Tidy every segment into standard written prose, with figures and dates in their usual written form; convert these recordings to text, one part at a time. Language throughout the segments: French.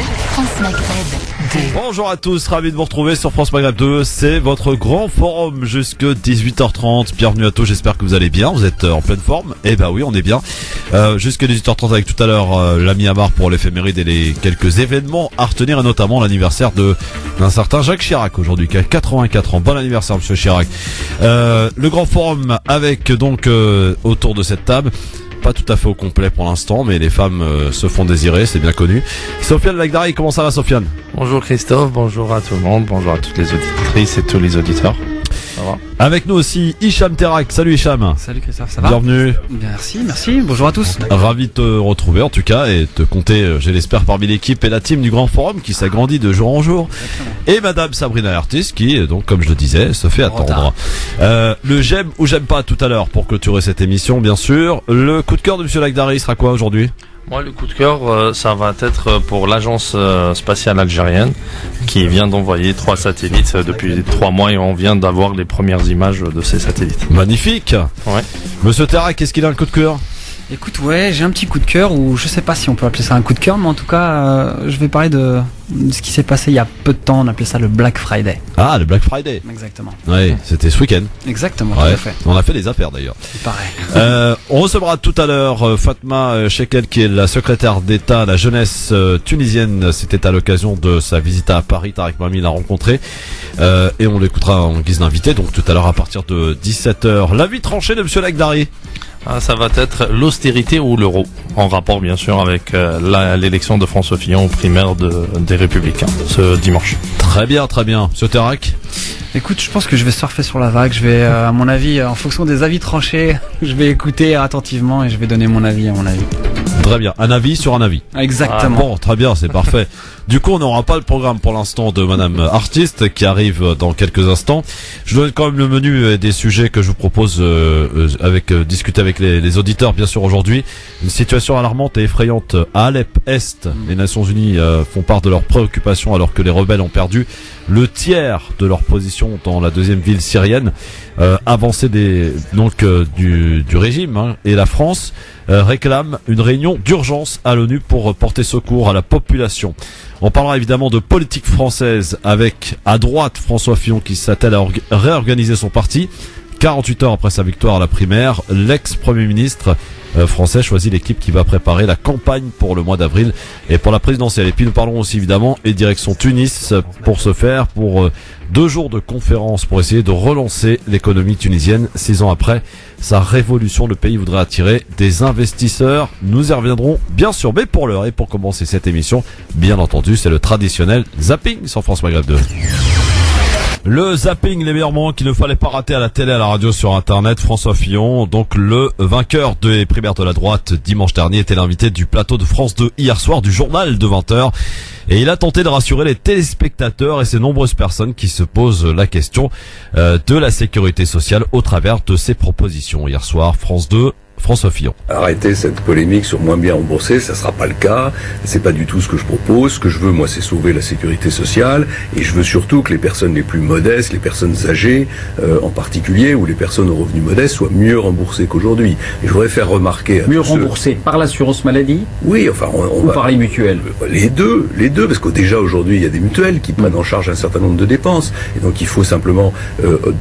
France Maghreb 2. Bonjour à tous, ravi de vous retrouver sur France Maghreb 2. C'est votre grand forum jusque 18h30. Bienvenue à tous, j'espère que vous allez bien. Vous êtes en pleine forme? Eh ben oui, on est bien. Jusque 18h30 avec tout à l'heure l'ami Amar pour l'éphéméride et les quelques événements à retenir, et notamment l'anniversaire d'un certain Jacques Chirac aujourd'hui, qui a 84 ans. Bon anniversaire, monsieur Chirac. Le grand forum avec donc autour de cette table. Pas tout à fait au complet pour l'instant, mais les femmes se font désirer, c'est bien connu. Sofiane Lagdari, comment ça va, Sofiane? Bonjour Christophe, bonjour à tout le monde, bonjour à toutes les auditrices et tous les auditeurs. Ça va? Avec nous aussi Hicham Terak. Salut Hicham. Salut Christophe, ça va? Bienvenue. Merci, bonjour à tous. Ravi de te retrouver en tout cas et te compter, je l'espère, parmi l'équipe et la team du Grand Forum qui s'agrandit de jour en jour. Et Madame Sabrina Artis qui, donc comme je le disais, se fait attendre. Le j'aime ou j'aime pas tout à l'heure pour clôturer cette émission, bien sûr. Le coup de cœur de Monsieur Lagdari sera quoi aujourd'hui? Moi, le coup de cœur, ça va être pour l'agence spatiale algérienne qui vient d'envoyer 3 satellites depuis 3 mois et on vient d'avoir les premières images de ces satellites. Magnifique. Ouais. Monsieur Terak, qu'est-ce qu'il a un coup de cœur? Écoute, ouais, j'ai un petit coup de cœur, ou je sais pas si on peut appeler ça un coup de cœur, mais en tout cas, je vais parler de ce qui s'est passé il y a peu de temps. On appelait ça le Black Friday. Ah, le Black Friday. Exactement. Oui, c'était ce week-end. Exactement, tout Ouais. à fait. On a fait des affaires d'ailleurs. Il paraît. On recevra tout à l'heure Fatma Shekel, qui est la secrétaire d'État à la jeunesse tunisienne. C'était à l'occasion de sa visite à Paris. Tarek Mami l'a rencontré. Et on l'écoutera en guise d'invité. Donc tout à l'heure à partir de 17h. L'avis tranché de Monsieur Lagdari. Ah, ça va être l'austérité ou l'euro, en rapport bien sûr avec l'élection de François Fillon aux primaires des Républicains ce dimanche. Très bien, très bien. Monsieur Terak. Écoute, je pense que je vais surfer sur la vague. Je vais, à mon avis, en fonction des avis tranchés, je vais écouter attentivement et je vais donner mon avis à mon avis. Très bien. Un avis sur un avis. Exactement. Bon, très bien, c'est parfait. Du coup, on n'aura pas le programme pour l'instant de Madame Artiste qui arrive dans quelques instants. Je donne quand même le menu des sujets que je vous propose discuter avec les auditeurs, bien sûr, aujourd'hui. Une situation alarmante et effrayante à Alep Est. Les Nations Unies font part de leurs préoccupations alors que les rebelles ont perdu le tiers de leur position dans la deuxième ville syrienne. Avancée du régime, hein, et la France réclame une réunion d'urgence à l'ONU pour porter secours à la population. On parlera évidemment de politique française avec, à droite, François Fillon qui s'attelle à réorganiser son parti. 48 heures après sa victoire à la primaire, l'ex-premier ministre français choisit l'équipe qui va préparer la campagne pour le mois d'avril et pour la présidentielle. Et puis nous parlons aussi évidemment et direction Tunis pour ce faire, pour 2 jours de conférence pour essayer de relancer l'économie tunisienne 6 ans après sa révolution. Le pays voudrait attirer des investisseurs. Nous y reviendrons bien sûr, mais pour l'heure et pour commencer cette émission, bien entendu, c'est le traditionnel zapping sur France Maghreb 2. Le zapping, les meilleurs moments qu'il ne fallait pas rater à la télé, à la radio, sur internet. François Fillon, donc le vainqueur des primaires de la droite dimanche dernier, était l'invité du plateau de France 2 hier soir du journal de 20h. Et il a tenté de rassurer les téléspectateurs et ces nombreuses personnes qui se posent la question de la sécurité sociale au travers de ses propositions. Hier soir, France 2, François Fillon. Arrêtez cette polémique sur moins bien remboursé, ça sera pas le cas. C'est pas du tout ce que je propose. Ce que je veux, moi, c'est sauver la sécurité sociale. Et je veux surtout que les personnes les plus modestes, les personnes âgées, en particulier, ou les personnes aux revenus modestes, soient mieux remboursées qu'aujourd'hui. Et je voudrais faire remarquer à mieux remboursées par l'assurance maladie? Oui, enfin, ou par les mutuelles? Les deux, parce que déjà aujourd'hui, il y a des mutuelles qui prennent en charge un certain nombre de dépenses. Et donc, il faut simplement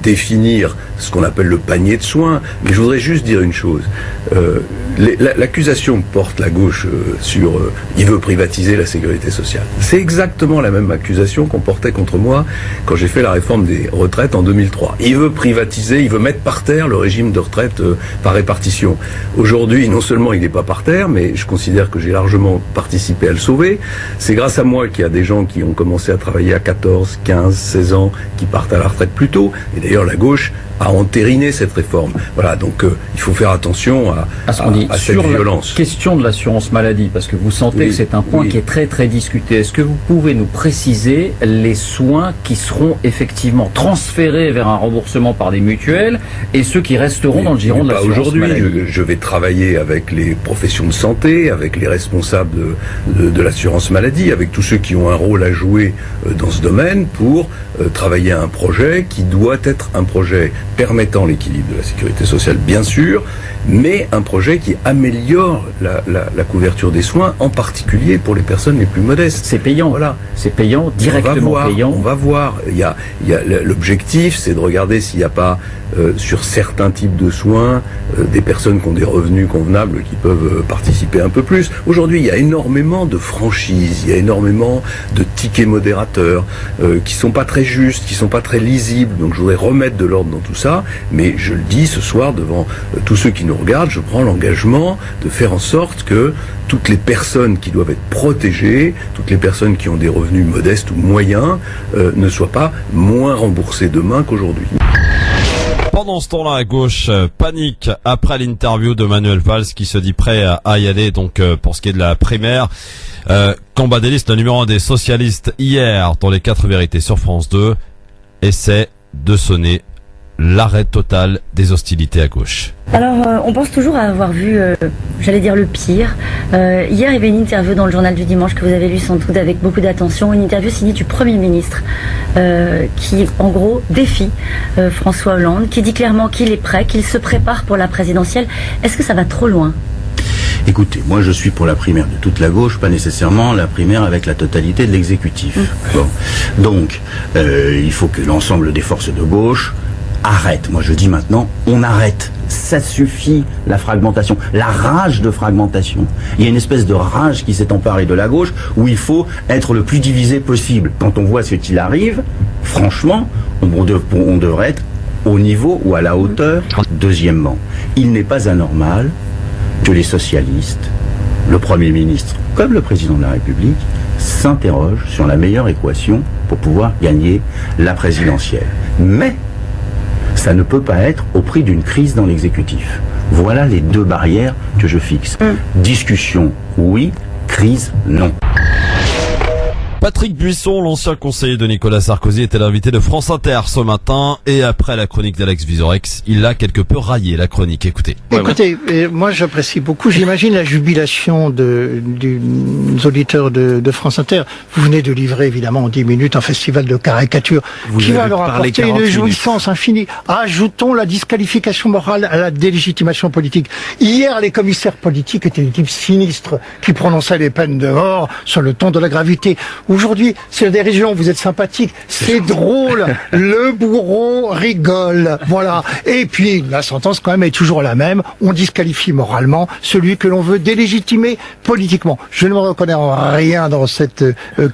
définir ce qu'on appelle le panier de soins. Mais je voudrais juste dire une chose. L'accusation que porte la gauche sur il veut privatiser la sécurité sociale, c'est exactement la même accusation qu'on portait contre moi quand j'ai fait la réforme des retraites en 2003. Il veut privatiser, il veut mettre par terre le régime de retraite par répartition. Aujourd'hui, non seulement il n'est pas par terre, mais je considère que j'ai largement participé à le sauver. C'est grâce à moi qu'il y a des gens qui ont commencé à travailler à 14, 15, 16 ans, qui partent à la retraite plus tôt. Et d'ailleurs, la gauche a entériné cette réforme. Voilà, donc il faut faire attention à ce qu'on dit cette sur violence. La question de l'assurance maladie, parce que vous sentez que c'est un point qui est très très discuté. Est-ce que vous pouvez nous préciser les soins qui seront effectivement transférés vers un remboursement par des mutuelles et ceux qui resteront dans le giron de l'assurance maladie? Aujourd'hui, je vais travailler avec les professions de santé, avec les responsables de l'assurance maladie, avec tous ceux qui ont un rôle à jouer dans ce domaine pour travailler à un projet qui doit être un projet permettant l'équilibre de la sécurité sociale, bien sûr, mais mais un projet qui améliore la couverture des soins, en particulier pour les personnes les plus modestes. C'est payant, Voilà. c'est payant, directement payant. On va voir. L'objectif, c'est de regarder s'il n'y a pas sur certains types de soins des personnes qui ont des revenus convenables qui peuvent participer un peu plus. Aujourd'hui, il y a énormément de franchises, il y a énormément de tickets modérateurs qui sont pas très justes, qui sont pas très lisibles. Donc, je voudrais remettre de l'ordre dans tout ça. Mais je le dis ce soir devant tous ceux qui nous regardent, je prends l'engagement de faire en sorte que toutes les personnes qui doivent être protégées, toutes les personnes qui ont des revenus modestes ou moyens, ne soient pas moins remboursées demain qu'aujourd'hui. Pendant ce temps-là, à gauche, panique après l'interview de Manuel Valls qui se dit prêt à y aller donc pour ce qui est de la primaire. Cambadélis, le numéro 1 des socialistes, hier, dans les 4 vérités sur France 2, essaie de sonner l'arrêt total des hostilités à gauche. Alors, on pense toujours à avoir vu, j'allais dire le pire. Hier, il y avait une interview dans le journal du dimanche que vous avez lu sans doute avec beaucoup d'attention, une interview signée du Premier ministre qui, en gros, défie François Hollande, qui dit clairement qu'il est prêt, qu'il se prépare pour la présidentielle. Est-ce que ça va trop loin ? Écoutez, moi je suis pour la primaire de toute la gauche, pas nécessairement la primaire avec la totalité de l'exécutif. Bon. Donc, il faut que l'ensemble des forces de gauche arrête. Moi je dis maintenant, on arrête. Ça suffit, la fragmentation, la rage de fragmentation. Il y a une espèce de rage qui s'est emparée de la gauche où il faut être le plus divisé possible. Quand on voit ce qu'il arrive, franchement, on devrait être au niveau ou à la hauteur. Deuxièmement, il n'est pas anormal que les socialistes, le Premier ministre, comme le Président de la République, s'interrogent sur la meilleure équation pour pouvoir gagner la présidentielle. Mais ça ne peut pas être au prix d'une crise dans l'exécutif. Voilà les 2 barrières que je fixe. Discussion, oui. Crise, non. Patrick Buisson, l'ancien conseiller de Nicolas Sarkozy, était l'invité de France Inter ce matin. Et après la chronique d'Alex Vizorek, il a quelque peu raillé la chronique. Écoutez. Écoutez, moi j'apprécie beaucoup. J'imagine la jubilation des auditeurs de France Inter. Vous venez de livrer évidemment en 10 minutes un festival de caricature qui va leur apporter une jouissance infinie. Ajoutons la disqualification morale à la délégitimation politique. Hier, les commissaires politiques étaient des types sinistres qui prononçaient les peines de mort sur le ton de la gravité. Aujourd'hui, c'est la dérision, vous êtes sympathique, c'est drôle, le bourreau rigole, voilà. Et puis, la sentence quand même est toujours la même, on disqualifie moralement celui que l'on veut délégitimer politiquement. Je ne me reconnais en rien dans cette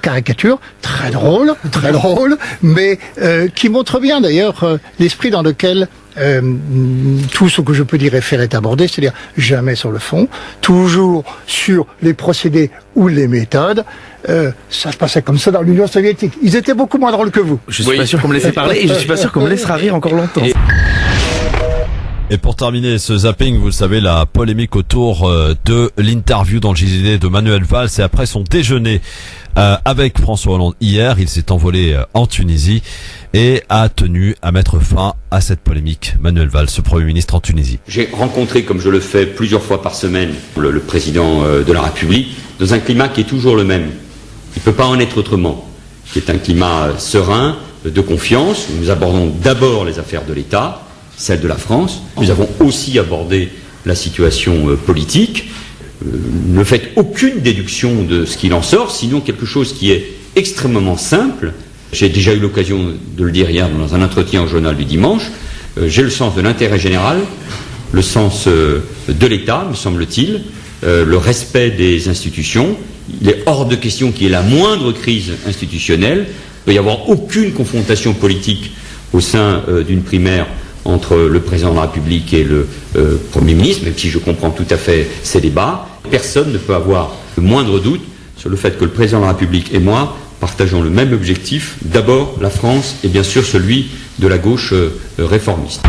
caricature, très drôle, mais qui montre bien d'ailleurs l'esprit dans lequel tout ce que je peux dire est abordé, c'est-à-dire jamais sur le fond, toujours sur les procédés ou les méthodes. Ça se passait comme ça dans l'Union soviétique. Ils étaient beaucoup moins drôles que vous. Je suis pas sûr qu'on me laisse parler et je suis pas sûr qu'on me laissera rire encore longtemps. Et pour terminer ce zapping, vous le savez, la polémique autour de l'interview dans le JDD de Manuel Valls et après son déjeuner avec François Hollande hier, il s'est envolé en Tunisie et a tenu à mettre fin à cette polémique. Manuel Valls, ce Premier ministre en Tunisie. J'ai rencontré, comme je le fais plusieurs fois par semaine, le président de la République, dans un climat qui est toujours le même. Il ne peut pas en être autrement. Qui est un climat serein, de confiance. Nous abordons d'abord les affaires de l'État, celles de la France. Nous avons aussi abordé la situation politique. Ne faites aucune déduction de ce qu'il en sort, sinon quelque chose qui est extrêmement simple. J'ai déjà eu l'occasion de le dire hier dans un entretien au journal du dimanche. J'ai le sens de l'intérêt général, le sens de l'État, me semble-t-il, le respect des institutions. Il est hors de question qu'il y ait la moindre crise institutionnelle. Il ne peut y avoir aucune confrontation politique au sein d'une primaire entre le président de la République et le Premier ministre, même si je comprends tout à fait ces débats. Personne ne peut avoir le moindre doute sur le fait que le président de la République et moi partageons le même objectif, d'abord la France et bien sûr celui de la gauche réformiste.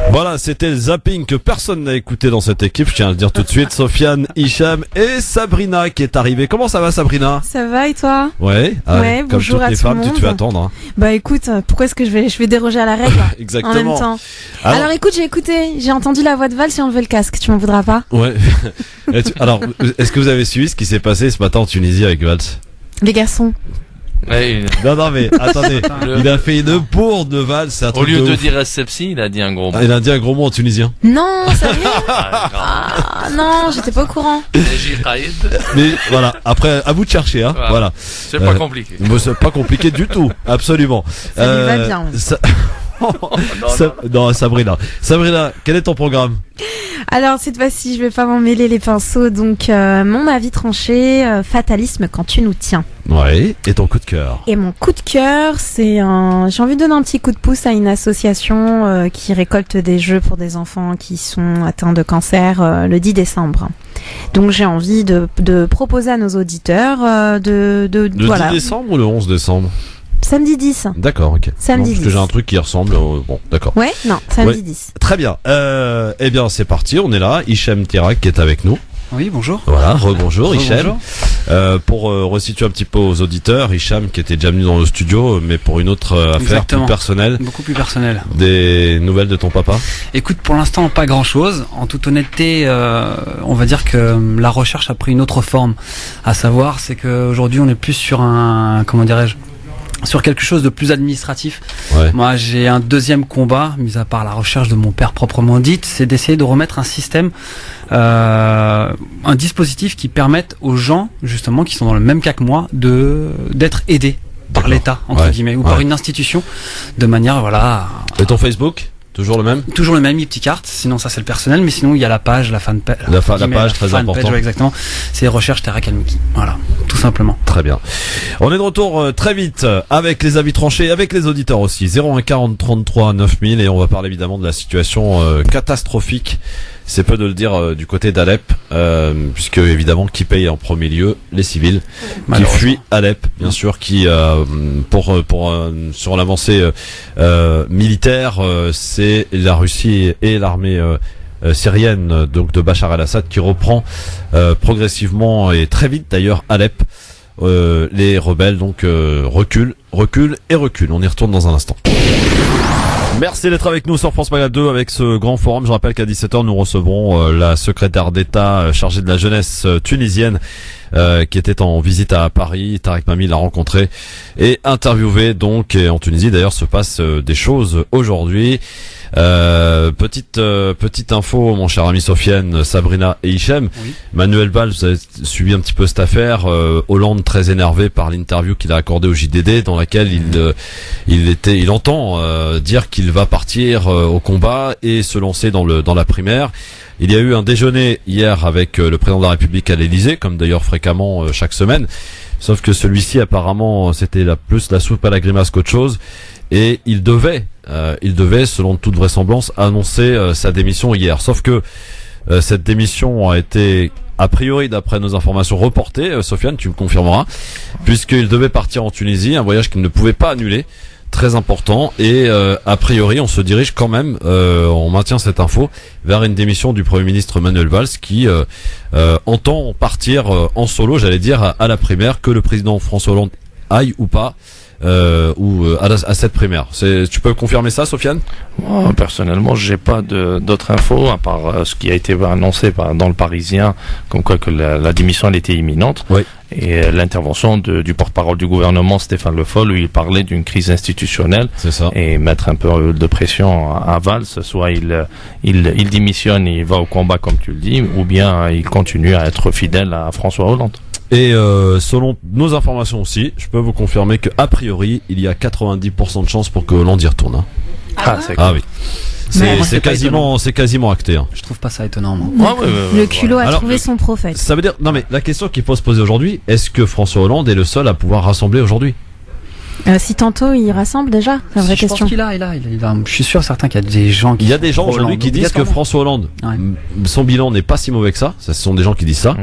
Voilà, c'était le zapping que personne n'a écouté dans cette équipe, je tiens à le dire tout de suite. Sofiane, Hicham et Sabrina qui est arrivée. Comment ça va, Sabrina? Ça va et toi? Ouais, ouais, comme bonjour toutes les femmes, tu te fais attendre. Hein. Bah écoute, pourquoi est-ce que je vais déroger à la règle Exactement. En même temps. Alors écoute, j'ai entendu la voix de Valls, j'ai enlevé le casque, tu m'en voudras pas? Ouais. Alors, est-ce que vous avez suivi ce qui s'est passé ce matin en Tunisie avec Valls? Les garçons. Non, mais attendez, il a fait une bourde de valse, c'est un truc Au lieu de ouf. dire SFC, il a dit un gros mot. Il a dit un gros mot en tunisien. Non, sérieux? Ah, non, j'étais pas au courant. Mais voilà, après, à vous de chercher, hein. Voilà. C'est pas compliqué. Mais c'est pas compliqué du tout, absolument. Ça lui va bien. Non, Sabrina. Sabrina, quel est ton programme? Alors cette fois-ci, je vais pas m'en mêler les pinceaux. Donc mon avis tranché, fatalisme quand tu nous tiens. Ouais. Et ton coup de cœur? Et mon coup de cœur, c'est j'ai envie de donner un petit coup de pouce à une association qui récolte des jeux pour des enfants qui sont atteints de cancer le 10 décembre. Donc j'ai envie de proposer à nos auditeurs Le 10 décembre ou le 11 décembre? Samedi 10. D'accord, ok. Samedi 10. Parce que j'ai un truc qui ressemble. Bon, d'accord. Ouais, non, samedi 10. Très bien. Eh bien, c'est parti. On est là. Hichem Tirak qui est avec nous. Oui, bonjour. Voilà, rebonjour Hichem. Rebonjour. Pour resituer un petit peu aux auditeurs, Hichem qui était déjà venu dans le studio, mais pour une autre affaire Exactement. plus personnelle. Beaucoup plus personnelle. Des nouvelles de ton papa? Écoute, pour l'instant, pas grand-chose. En toute honnêteté, on va dire que la recherche a pris une autre forme. À savoir, c'est qu'aujourd'hui, on est plus sur sur quelque chose de plus administratif. Ouais. Moi, j'ai un deuxième combat, mis à part la recherche de mon père proprement dite, c'est d'essayer de remettre un système, un dispositif qui permette aux gens, justement, qui sont dans le même cas que moi, d'être aidés par l'État, entre guillemets, ou par une institution, de manière, voilà. Et ton Facebook? Toujours le même? Toujours le même, Ipticart. Sinon, ça c'est le personnel, mais sinon il y a la page, la fanpage. La page, très important. Ouais, exactement. C'est recherche Tarak Almiki. Voilà, tout simplement. Très bien. On est de retour très vite avec les avis tranchés, avec les auditeurs aussi. 01 40 33 9000 et on va parler évidemment de la situation catastrophique. C'est peu de le dire du côté d'Alep, puisque évidemment qui paye en premier lieu? Les civils qui fuient Alep, bien sûr, qui sur l'avancée militaire, c'est la Russie et l'armée syrienne donc de Bachar el-Assad qui reprend progressivement et très vite d'ailleurs Alep. Les rebelles donc reculent. On y retourne dans un instant. Merci d'être avec nous sur France Maghreb 2 avec ce grand forum. Je rappelle qu'à 17h, nous recevrons la secrétaire d'État chargée de la jeunesse tunisienne qui était en visite à Paris. Tarek Mami l'a rencontré et interviewé. Donc, et en Tunisie, d'ailleurs, se passe des choses aujourd'hui. Petite info, mon cher ami Sofiane, Sabrina et Hichem. Oui. Manuel Valls, vous avez suivi un petit peu cette affaire. Hollande très énervé par l'interview qu'il a accordée au JDD, dans laquelle il entend dire qu'il va partir au combat et se lancer dans la primaire. Il y a eu un déjeuner hier avec le président de la République à l'Élysée, comme d'ailleurs fréquemment chaque semaine. Sauf que celui-ci, apparemment, c'était plus la soupe à la grimace qu'autre chose. Et il devait, selon toute vraisemblance, annoncer sa démission hier. Sauf que cette démission a été, a priori, d'après nos informations, reportée. Sofiane, tu me confirmeras, puisqu'il devait partir en Tunisie, un voyage qu'il ne pouvait pas annuler, très important. Et a priori, on se dirige quand même, on maintient cette info, vers une démission du Premier ministre Manuel Valls, qui entend partir en solo, j'allais dire, à la primaire, que le président François Hollande aille ou pas. À cette primaire. Tu peux confirmer ça, Sofiane? Moi, personnellement, j'ai pas d'autres infos à part ce qui a été annoncé dans le Parisien, comme quoi que la démission elle était imminente. Oui. Et l'intervention du porte-parole du gouvernement, Stéphane Le Foll, où il parlait d'une crise institutionnelle. C'est ça. Et mettre un peu de pression à Valls, soit il démissionne et il va au combat comme tu le dis, ou bien il continue à être fidèle à François Hollande. Et selon nos informations aussi, je peux vous confirmer que a priori, il y a 90% de chances pour que Hollande y retourne. Ah, c'est oui. C'est quasiment acté. Hein. Je trouve pas ça étonnant, moi. Le culot a trouvé son prophète. Ça veut dire, non mais la question qu'il faut se poser aujourd'hui, est-ce que François Hollande est le seul à pouvoir rassembler aujourd'hui? Si tantôt il rassemble déjà, c'est une vraie question. Je pense qu'il a, je suis sûr certain qu'il y a des gens qui... Il y a des gens aujourd'hui qui disent que François Hollande, son bilan n'est pas si mauvais que ça, ce sont des gens qui disent ça,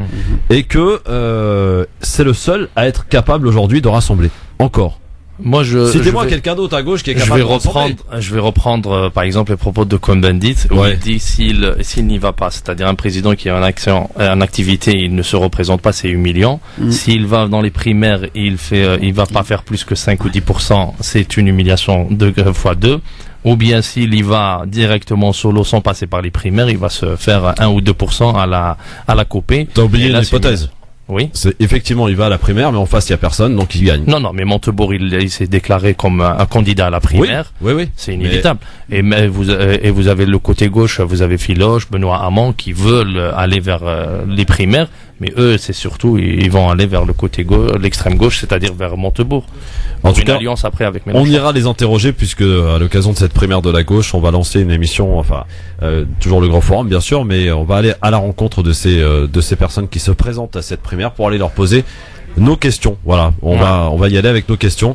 et que c'est le seul à être capable aujourd'hui de rassembler. Encore. Moi, citez-moi quelqu'un d'autre à gauche qui est capable de rassembler. Je vais reprendre par exemple les propos de Cohn-Bendit où il dit s'il n'y va pas, c'est-à-dire un président qui est en activité, il ne se représente pas, c'est humiliant. S'il va dans les primaires et il va pas faire plus que 5 ou 10%, c'est une humiliation 2 fois 2. Ou bien s'il y va directement solo sans passer par les primaires, il va se faire 1 ou 2% à la copée. T'as oublié une hypothèse. Oui. C'est effectivement, il va à la primaire, mais en face, il y a personne, donc il gagne. Non, mais Montebourg, il s'est déclaré comme un candidat à la primaire. Oui. C'est inévitable. Mais vous avez le côté gauche, vous avez Philoche, Benoît Hamon, qui veulent aller vers les primaires, mais eux, c'est surtout, ils vont aller vers le côté gauche, l'extrême gauche, c'est-à-dire vers Montebourg. En tout cas, alliance après avec Mélenchon. On ira les interroger puisque à l'occasion de cette primaire de la gauche, on va lancer une émission, toujours le Grand Forum bien sûr, mais on va aller à la rencontre de ces personnes qui se présentent à cette primaire pour aller leur poser nos questions. Voilà, on va y aller avec nos questions.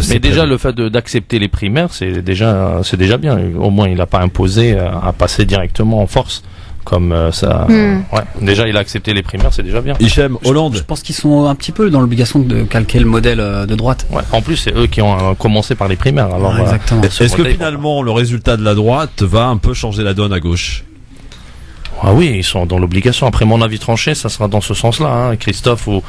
Mais déjà le fait d'accepter les primaires, c'est déjà bien. Au moins il n'a pas imposé à passer directement en force. Comme ça, ouais. Déjà, il a accepté les primaires, c'est déjà bien. Hichem, Hollande. Je pense qu'ils sont un petit peu dans l'obligation de calquer le modèle de droite. Ouais. En plus, c'est eux qui ont commencé par les primaires. Alors, exactement. Est-ce que finalement, le résultat de la droite va un peu changer la donne à gauche? Ah oui, ils sont dans l'obligation. Après mon avis tranché, ça sera dans ce sens-là, Christophe, ou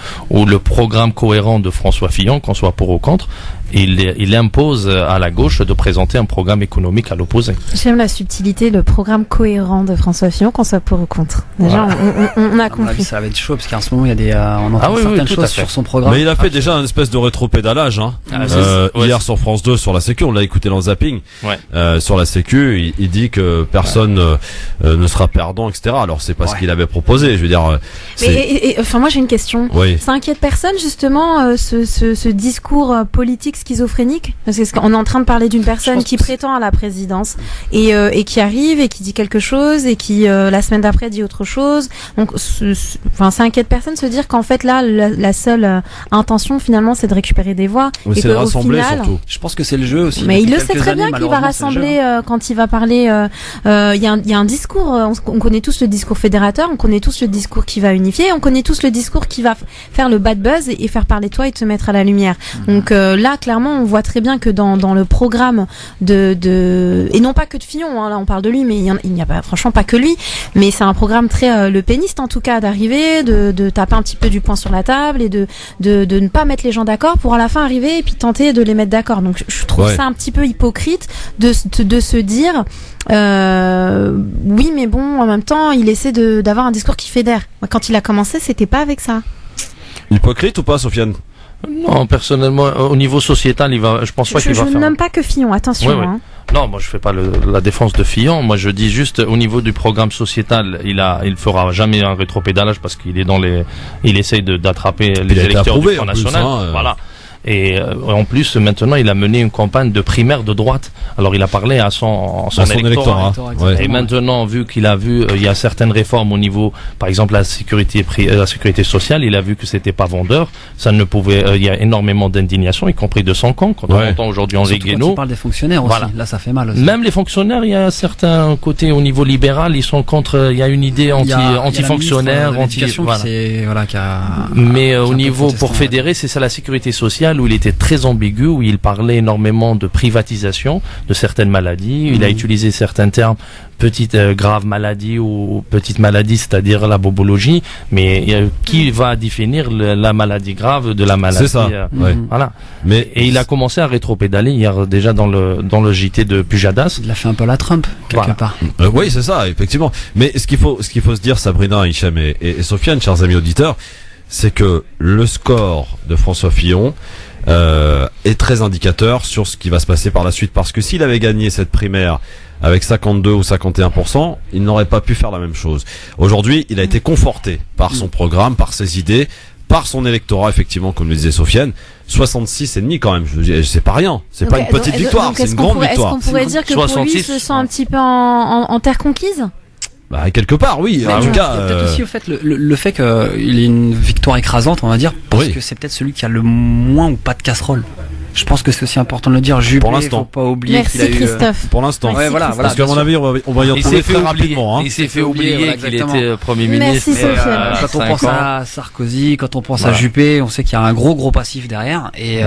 le programme cohérent de François Fillon, qu'on soit pour ou contre, il impose à la gauche de présenter un programme économique à l'opposé. J'aime la subtilité, le programme cohérent de François Fillon, qu'on soit pour ou contre. Déjà, on a compris. Ça va être chaud, parce qu'en ce moment, il y a on entend certaines choses sur son programme. Mais il a fait déjà un espèce de rétropédalage, hier sur France 2, sur la Sécu, on l'a écouté dans le zapping. Sur la Sécu, il dit que personne ne sera perdant, etc. Alors c'est pas ce qu'il avait proposé, je veux dire. Enfin, moi j'ai une question. Oui. Ça inquiète personne justement ce discours politique schizophrénique, parce qu'on est en train de parler d'une personne qui prétend à la présidence et qui arrive et qui dit quelque chose et qui la semaine d'après dit autre chose. Donc, enfin, ça inquiète personne de se dire qu'en fait là la seule intention finalement c'est de récupérer des voix. Oui, et c'est de rassembler final, surtout. Je pense que c'est le jeu aussi. Mais il le sait très bien qu'il va rassembler quand il va parler. Il y a un discours. On connaît tous le discours fédérateur, on connaît tous le discours qui va unifier, on connaît tous le discours qui va faire le bad buzz et faire parler de toi et te mettre à la lumière. Donc là, clairement, on voit très bien que dans le programme et non pas que de Fillon, là on parle de lui, mais il n'y a pas, franchement pas que lui, mais c'est un programme très le péniste en tout cas, d'arriver, de taper un petit peu du poing sur la table et de ne pas mettre les gens d'accord pour à la fin arriver et puis tenter de les mettre d'accord. Donc je trouve ça un petit peu hypocrite de se dire oui, mais bon, en même temps, il essaie d'avoir un discours qui fédère. Moi, quand il a commencé, c'était pas avec ça. Hypocrite ou pas, Sofiane? Non, personnellement, au niveau sociétal, je pense pas qu'il va faire. Je ne nomme pas que Fillon, attention. Oui. Hein. Non, moi je fais pas la défense de Fillon. Moi je dis juste au niveau du programme sociétal, il fera jamais un rétropédalage parce qu'il est il essaye d'attraper les électeurs du Front National. Voilà. Et en plus, maintenant, il a mené une campagne de primaire de droite. Alors, il a parlé à son électorat. Et maintenant, vu qu'il a vu, il y a certaines réformes au niveau, par exemple, la sécurité sociale, il a vu que c'était pas vendeur. Ça ne pouvait, il y a énormément d'indignation, y compris de son camp. Quand on entend aujourd'hui Henri Guénaud. On parle des fonctionnaires aussi. Là, ça fait mal aussi. Même les fonctionnaires, il y a certains côtés au niveau libéral, ils sont contre, il y a une idée anti-fonctionnaire, mais au niveau, pour fédérer, c'est ça la sécurité sociale, où il était très ambigu, où il parlait énormément de privatisation de certaines maladies. Il a utilisé certains termes, petite grave maladie ou petite maladie, c'est-à-dire la bobologie. Mais qui va définir la maladie grave de la maladie? C'est ça. Voilà. Et il a commencé à rétropédaler hier déjà dans le JT de Pujadas. Il a fait un peu la Trump quelque part. Oui, c'est ça, effectivement. Mais ce qu'il faut se dire, Sabrina, Hichem et Sofiane, chers amis auditeurs, c'est que le score de François Fillon est très indicateur sur ce qui va se passer par la suite, parce que s'il avait gagné cette primaire avec 52 ou 51%, il n'aurait pas pu faire la même chose. Aujourd'hui, il a été conforté par son programme, par ses idées, par son électorat, effectivement, comme le disait Sofiane. 66,5 quand même, c'est pas rien, c'est pas une petite victoire, c'est une grande victoire. Est-ce qu'on pourrait dire que pour lui, il se sent un petit peu en terre conquise? Bah, quelque part, oui. En tout cas, peut-être aussi au fait le fait qu'il ait une victoire écrasante, on va dire, parce que c'est peut-être celui qui a le moins ou pas de casserole. Je pense que c'est aussi important de le dire. Juppé, pour l'instant, faut pas oublier. Merci qu'il a Christophe. Pour l'instant, voilà. Parce qu'à mon avis, on va y retrouver très rapidement. Il s'est fait oublier qu'il était Premier ministre. Merci Sofiane. Quand on pense à Sarkozy, quand on pense à Juppé, on sait qu'il y a un gros passif derrière. Et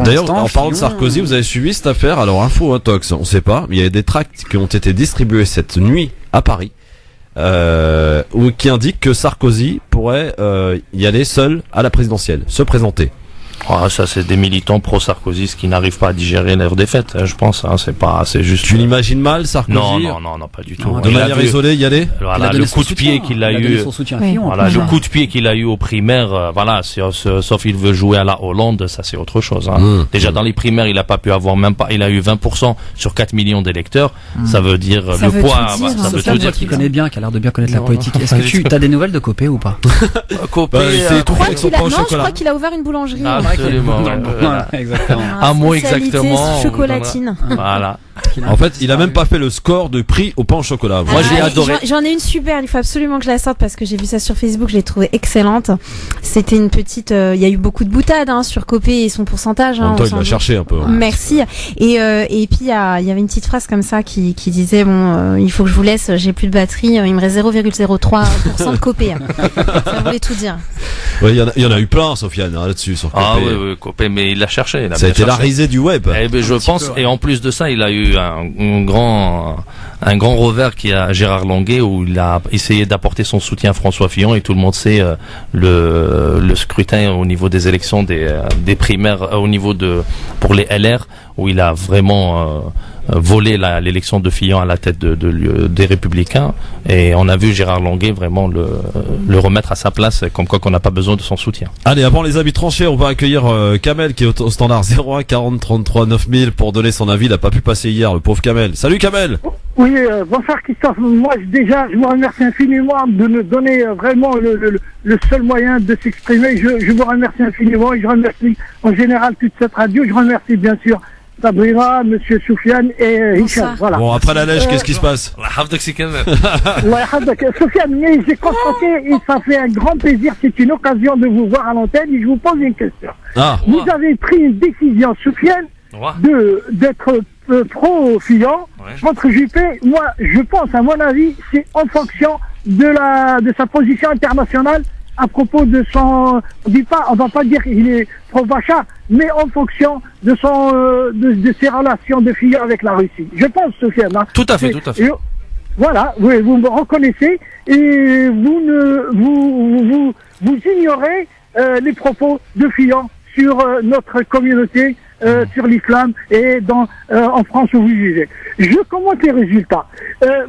d'ailleurs, en parlant de Sarkozy, vous avez suivi cette affaire? Alors, info intox, on sait pas, mais il y a des tracts qui ont été distribués cette nuit à Paris. Qui indique que Sarkozy pourrait y aller seul à la présidentielle, se présenter. Ah, ça, c'est des militants pro-sarkozystes qui n'arrivent pas à digérer leur défaite, je pense. C'est juste. Tu l'imagines mal, Sarkozy? Non, pas du tout. De manière isolée, y aller? Voilà, le coup de pied qu'il a eu. Voilà, le coup de pied qu'il a eu aux primaires, voilà, sauf il veut jouer à la Hollande, ça c'est autre chose. Déjà dans les primaires, il a pas pu avoir il a eu 20% sur 4 millions d'électeurs. Ça veut dire ça le veut poids. tout dire, ça veut tout dire. Qui connaît bien, qui a l'air de bien connaître la politique. Est-ce que tu as des nouvelles de Copé ou pas? Copé, c'est tout avec son pain au je chocolat. crois qu'il a ouvert une boulangerie. Absolument. Exactement. Un mot exactement. Chocolatine. Voilà. En fait, il a même pas fait le score de prix au pain au chocolat. Moi, j'ai adoré. J'en ai une super, il faut absolument que je la sorte parce que j'ai vu ça sur Facebook, je l'ai trouvée excellente. C'était une petite, il y a eu beaucoup de boutades sur Copé et son pourcentage. En même temps, il l'a cherché un peu. Merci. Et puis il y avait une petite phrase comme ça qui disait il faut que je vous laisse, j'ai plus de batterie, il me reste 0,03% de Copé. Ça voulait tout dire. Ouais, il y en a eu plein, Sofiane, là-dessus sur Copé. Ah oui, Copé, mais il l'a cherché. Ça a été la risée du web. Eh ben, je pense, et en plus de ça, il a eu un grand revers qui a Gérard Longuet où il a essayé d'apporter son soutien à François Fillon et tout le monde sait le scrutin au niveau des élections des primaires au niveau pour les LR où il a vraiment volé l'élection de Fillon à la tête des Républicains et on a vu Gérard Longuet vraiment le remettre à sa place comme quoi qu'on n'a pas besoin de son soutien. Allez, avant les avis tranchés, on va accueillir Kamel qui est au standard 01 40 33 9000 pour donner son avis. Il n'a pas pu passer hier, le pauvre Kamel. Salut Kamel. Oui, bonsoir Christophe. Moi déjà, je vous remercie infiniment de nous donner vraiment le seul moyen de s'exprimer. Je vous remercie infiniment et je remercie en général toute cette radio. Je remercie bien sûr Sabrina, Monsieur Soufiane et Hicham. Voilà. Bon, après la neige, qu'est-ce qui se passe? Soufiane, mais j'ai constaté et ça fait un grand plaisir. C'est une occasion de vous voir à l'antenne et je vous pose une question. Vous avez pris une décision, Soufiane, d'être pro-Fillon contre Juppé. Moi, je pense, à mon avis, c'est en fonction de sa position internationale à propos de son, on va pas dire qu'il est pro-Bachar, mais en fonction de de ses relations de Fillon avec la Russie. Je pense, Sofiane. Tout à fait. Voilà, vous me reconnaissez et vous ignorez les propos de Fillon sur notre communauté, sur l'islam et en France où vous vivez. Je commente les résultats.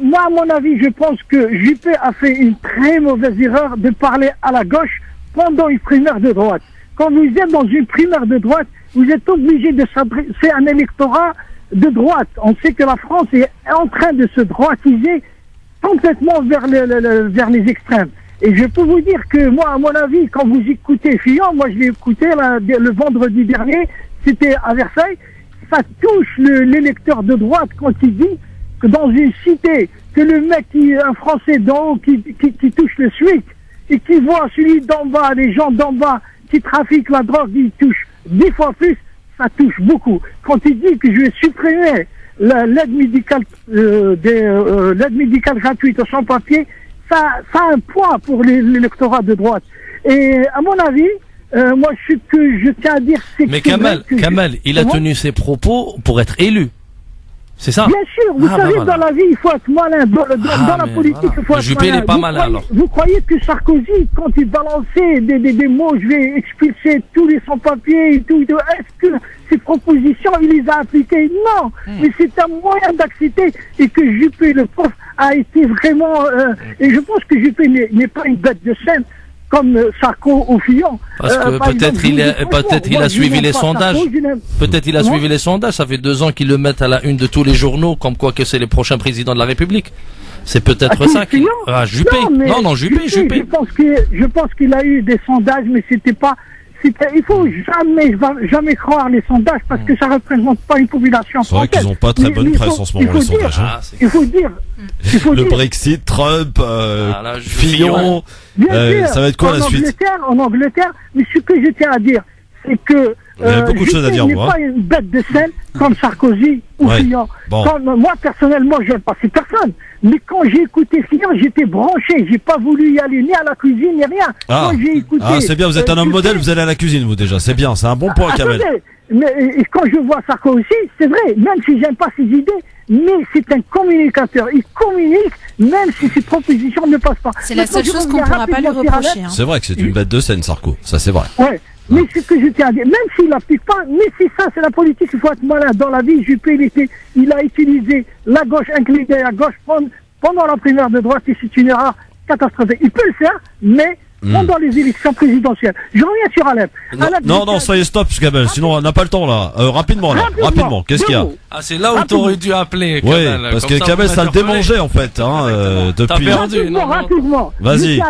Moi, à mon avis, je pense que Juppé a fait une très mauvaise erreur de parler à la gauche pendant une primaire de droite. Quand vous êtes dans une primaire de droite, vous êtes obligé de s'adresser à un électorat de droite. On sait que la France est en train de se droitiser complètement vers les extrêmes. Et je peux vous dire que moi, à mon avis, quand vous écoutez Fillon, moi je l'ai écouté le vendredi dernier, c'était à Versailles, ça touche l'électeur de droite quand il dit que dans une cité, que le mec, un Français d'en haut qui touche le SMIC et qui voit celui d'en bas, les gens d'en bas qui trafiquent la drogue, il touche 10 fois plus, ça touche beaucoup. Quand il dit que je vais supprimer l'aide médicale gratuite aux sans-papiers, ça a un poids pour l'électorat de droite. Et à mon avis, moi, ce que je tiens à dire, c'est que... Mais Kamel, il a tenu ses propos pour être élu. C'est ça? Bien sûr, vous savez, dans la vie, il faut être malin. Dans la politique, il faut être Juppé malin. n'est pas malin, alors. Vous croyez que Sarkozy, quand il balançait des mots, je vais expulser tous les sans-papiers et tout, est-ce que ces propositions, il les a appliquées? Non, mais c'est un moyen d'accepter et que Juppé, le prof, a été vraiment... et je pense que Juppé n'est pas une bête de scène comme Sarko ou Fillon. Parce que peut-être il a suivi les sondages. Peut-être il a suivi les sondages. Ça fait 2 ans qu'ils le mettent à la une de tous les journaux, comme quoi que c'est les prochains présidents de la République. C'est peut-être ça qui... Juppé. Non, Juppé. Je pense qu'il a eu des sondages, mais c'était pas... Il faut jamais croire les sondages parce que ça représente pas une population française. C'est vrai qu'ils n'ont pas très bonne presse en ce moment, les sondages. Il faut dire. Brexit, Trump, Fillon. Ça va être quoi la suite? En Angleterre, mais ce que je tiens à dire, c'est que il y a beaucoup de choses à dire, moi. pas une bête de scène comme Sarkozy ou Fillon. Moi, personnellement, je n'aime pas ces personnes. Mais quand j'ai écouté Fillon, j'étais branché. J'ai pas voulu y aller ni à la cuisine, ni rien. C'est bien, vous êtes un homme modèle, vous allez à la cuisine, vous déjà. C'est bien, c'est un bon point, Kamel. Mais quand je vois Sarkozy, c'est vrai, même si j'aime pas ses idées, mais c'est un communicateur. Il communique, même si ses propositions ne passent pas. C'est la seule chose qu'on ne pourra pas lui reprocher. C'est vrai que c'est une bête de scène, Sarko. Ça, c'est vrai. Ouais. Mais ce que je tiens à dire, même s'il n'applique pas, mais c'est ça, c'est la politique, il faut être malin. Dans la vie, Juppé, il a utilisé la gauche inclinée à gauche pendant la primaire de droite, et c'est une erreur catastrophique. Il peut le faire, mais pendant les élections présidentielles. Je reviens sur Alep. Non, ça y est, stop, Kamel, sinon on n'a pas le temps là. Rapidement, qu'est-ce qu'il y a? Ah, c'est là où t'aurais dû appeler, Kamel. Oui, parce que Kamel, ça le démangeait en fait, depuis. T'as perdu, rapidement. Vas-y.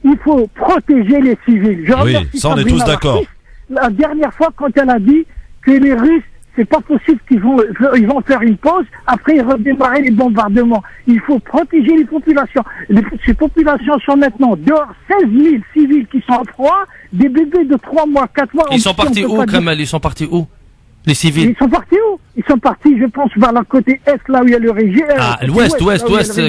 Il faut protéger les civils. Oui, ça on est tous d'accord. La dernière fois, quand elle a dit que les Russes, c'est pas possible qu'ils vont faire une pause, après ils redémarrer les bombardements. Il faut protéger les populations. Ces populations sont maintenant dehors, 16 000 civils qui sont en froid, des bébés de 3 mois, 4 mois. Ils sont partis où, Kamel? Ils sont partis où? Les civils. Ils sont partis où? Ils sont partis, je pense, vers la côté est, là où il y a le régime. L'ouest,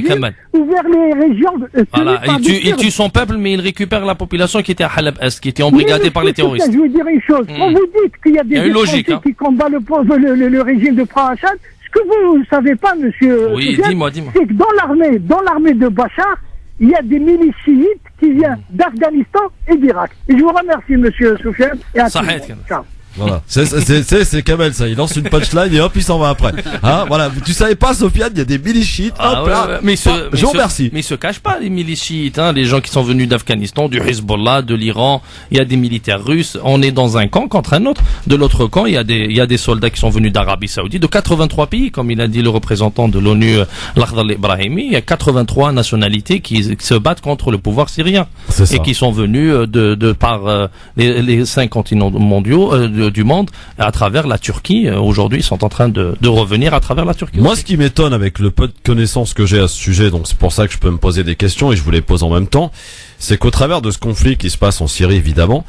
Kamel. Ou vers les régions. Voilà, il tue son peuple, mais il récupère la population qui était à Halab Est, qui était embrigadée par les terroristes. Je veux dire une chose. Quand vous dites qu'il y a des étrangers qui combattent le régime de Prahachad, ce que vous ne savez pas, monsieur. Oui, dis-moi. C'est que dans l'armée de Bachar, il y a des milices chiites qui viennent d'Afghanistan et d'Irak. Et je vous remercie, monsieur Soufiane. Et à tous. Ciao. Voilà, c'est Kamel, ça. Il lance une punchline et hop, il s'en va après. Hein, voilà. Tu savais pas, Sofiane, il y a des milices chiites. Je vous remercie. Mais ils se cachent pas, les milices chiites, hein. Les gens qui sont venus d'Afghanistan, du Hezbollah, de l'Iran. Il y a des militaires russes. On est dans un camp contre un autre. De l'autre camp, il y a des soldats qui sont venus d'Arabie Saoudite, de 83 pays, comme il a dit le représentant de l'ONU, Lakhdar Ibrahimi. Il y a 83 nationalités qui se battent contre le pouvoir syrien. Et qui sont venus par les 5 continents mondiaux, du monde à travers la Turquie. Aujourd'hui, ils sont en train de revenir à travers la Turquie. Moi, ce qui m'étonne avec le peu de connaissances que j'ai à ce sujet, donc c'est pour ça que je peux me poser des questions et je vous les pose en même temps, c'est qu'au travers de ce conflit qui se passe en Syrie, évidemment,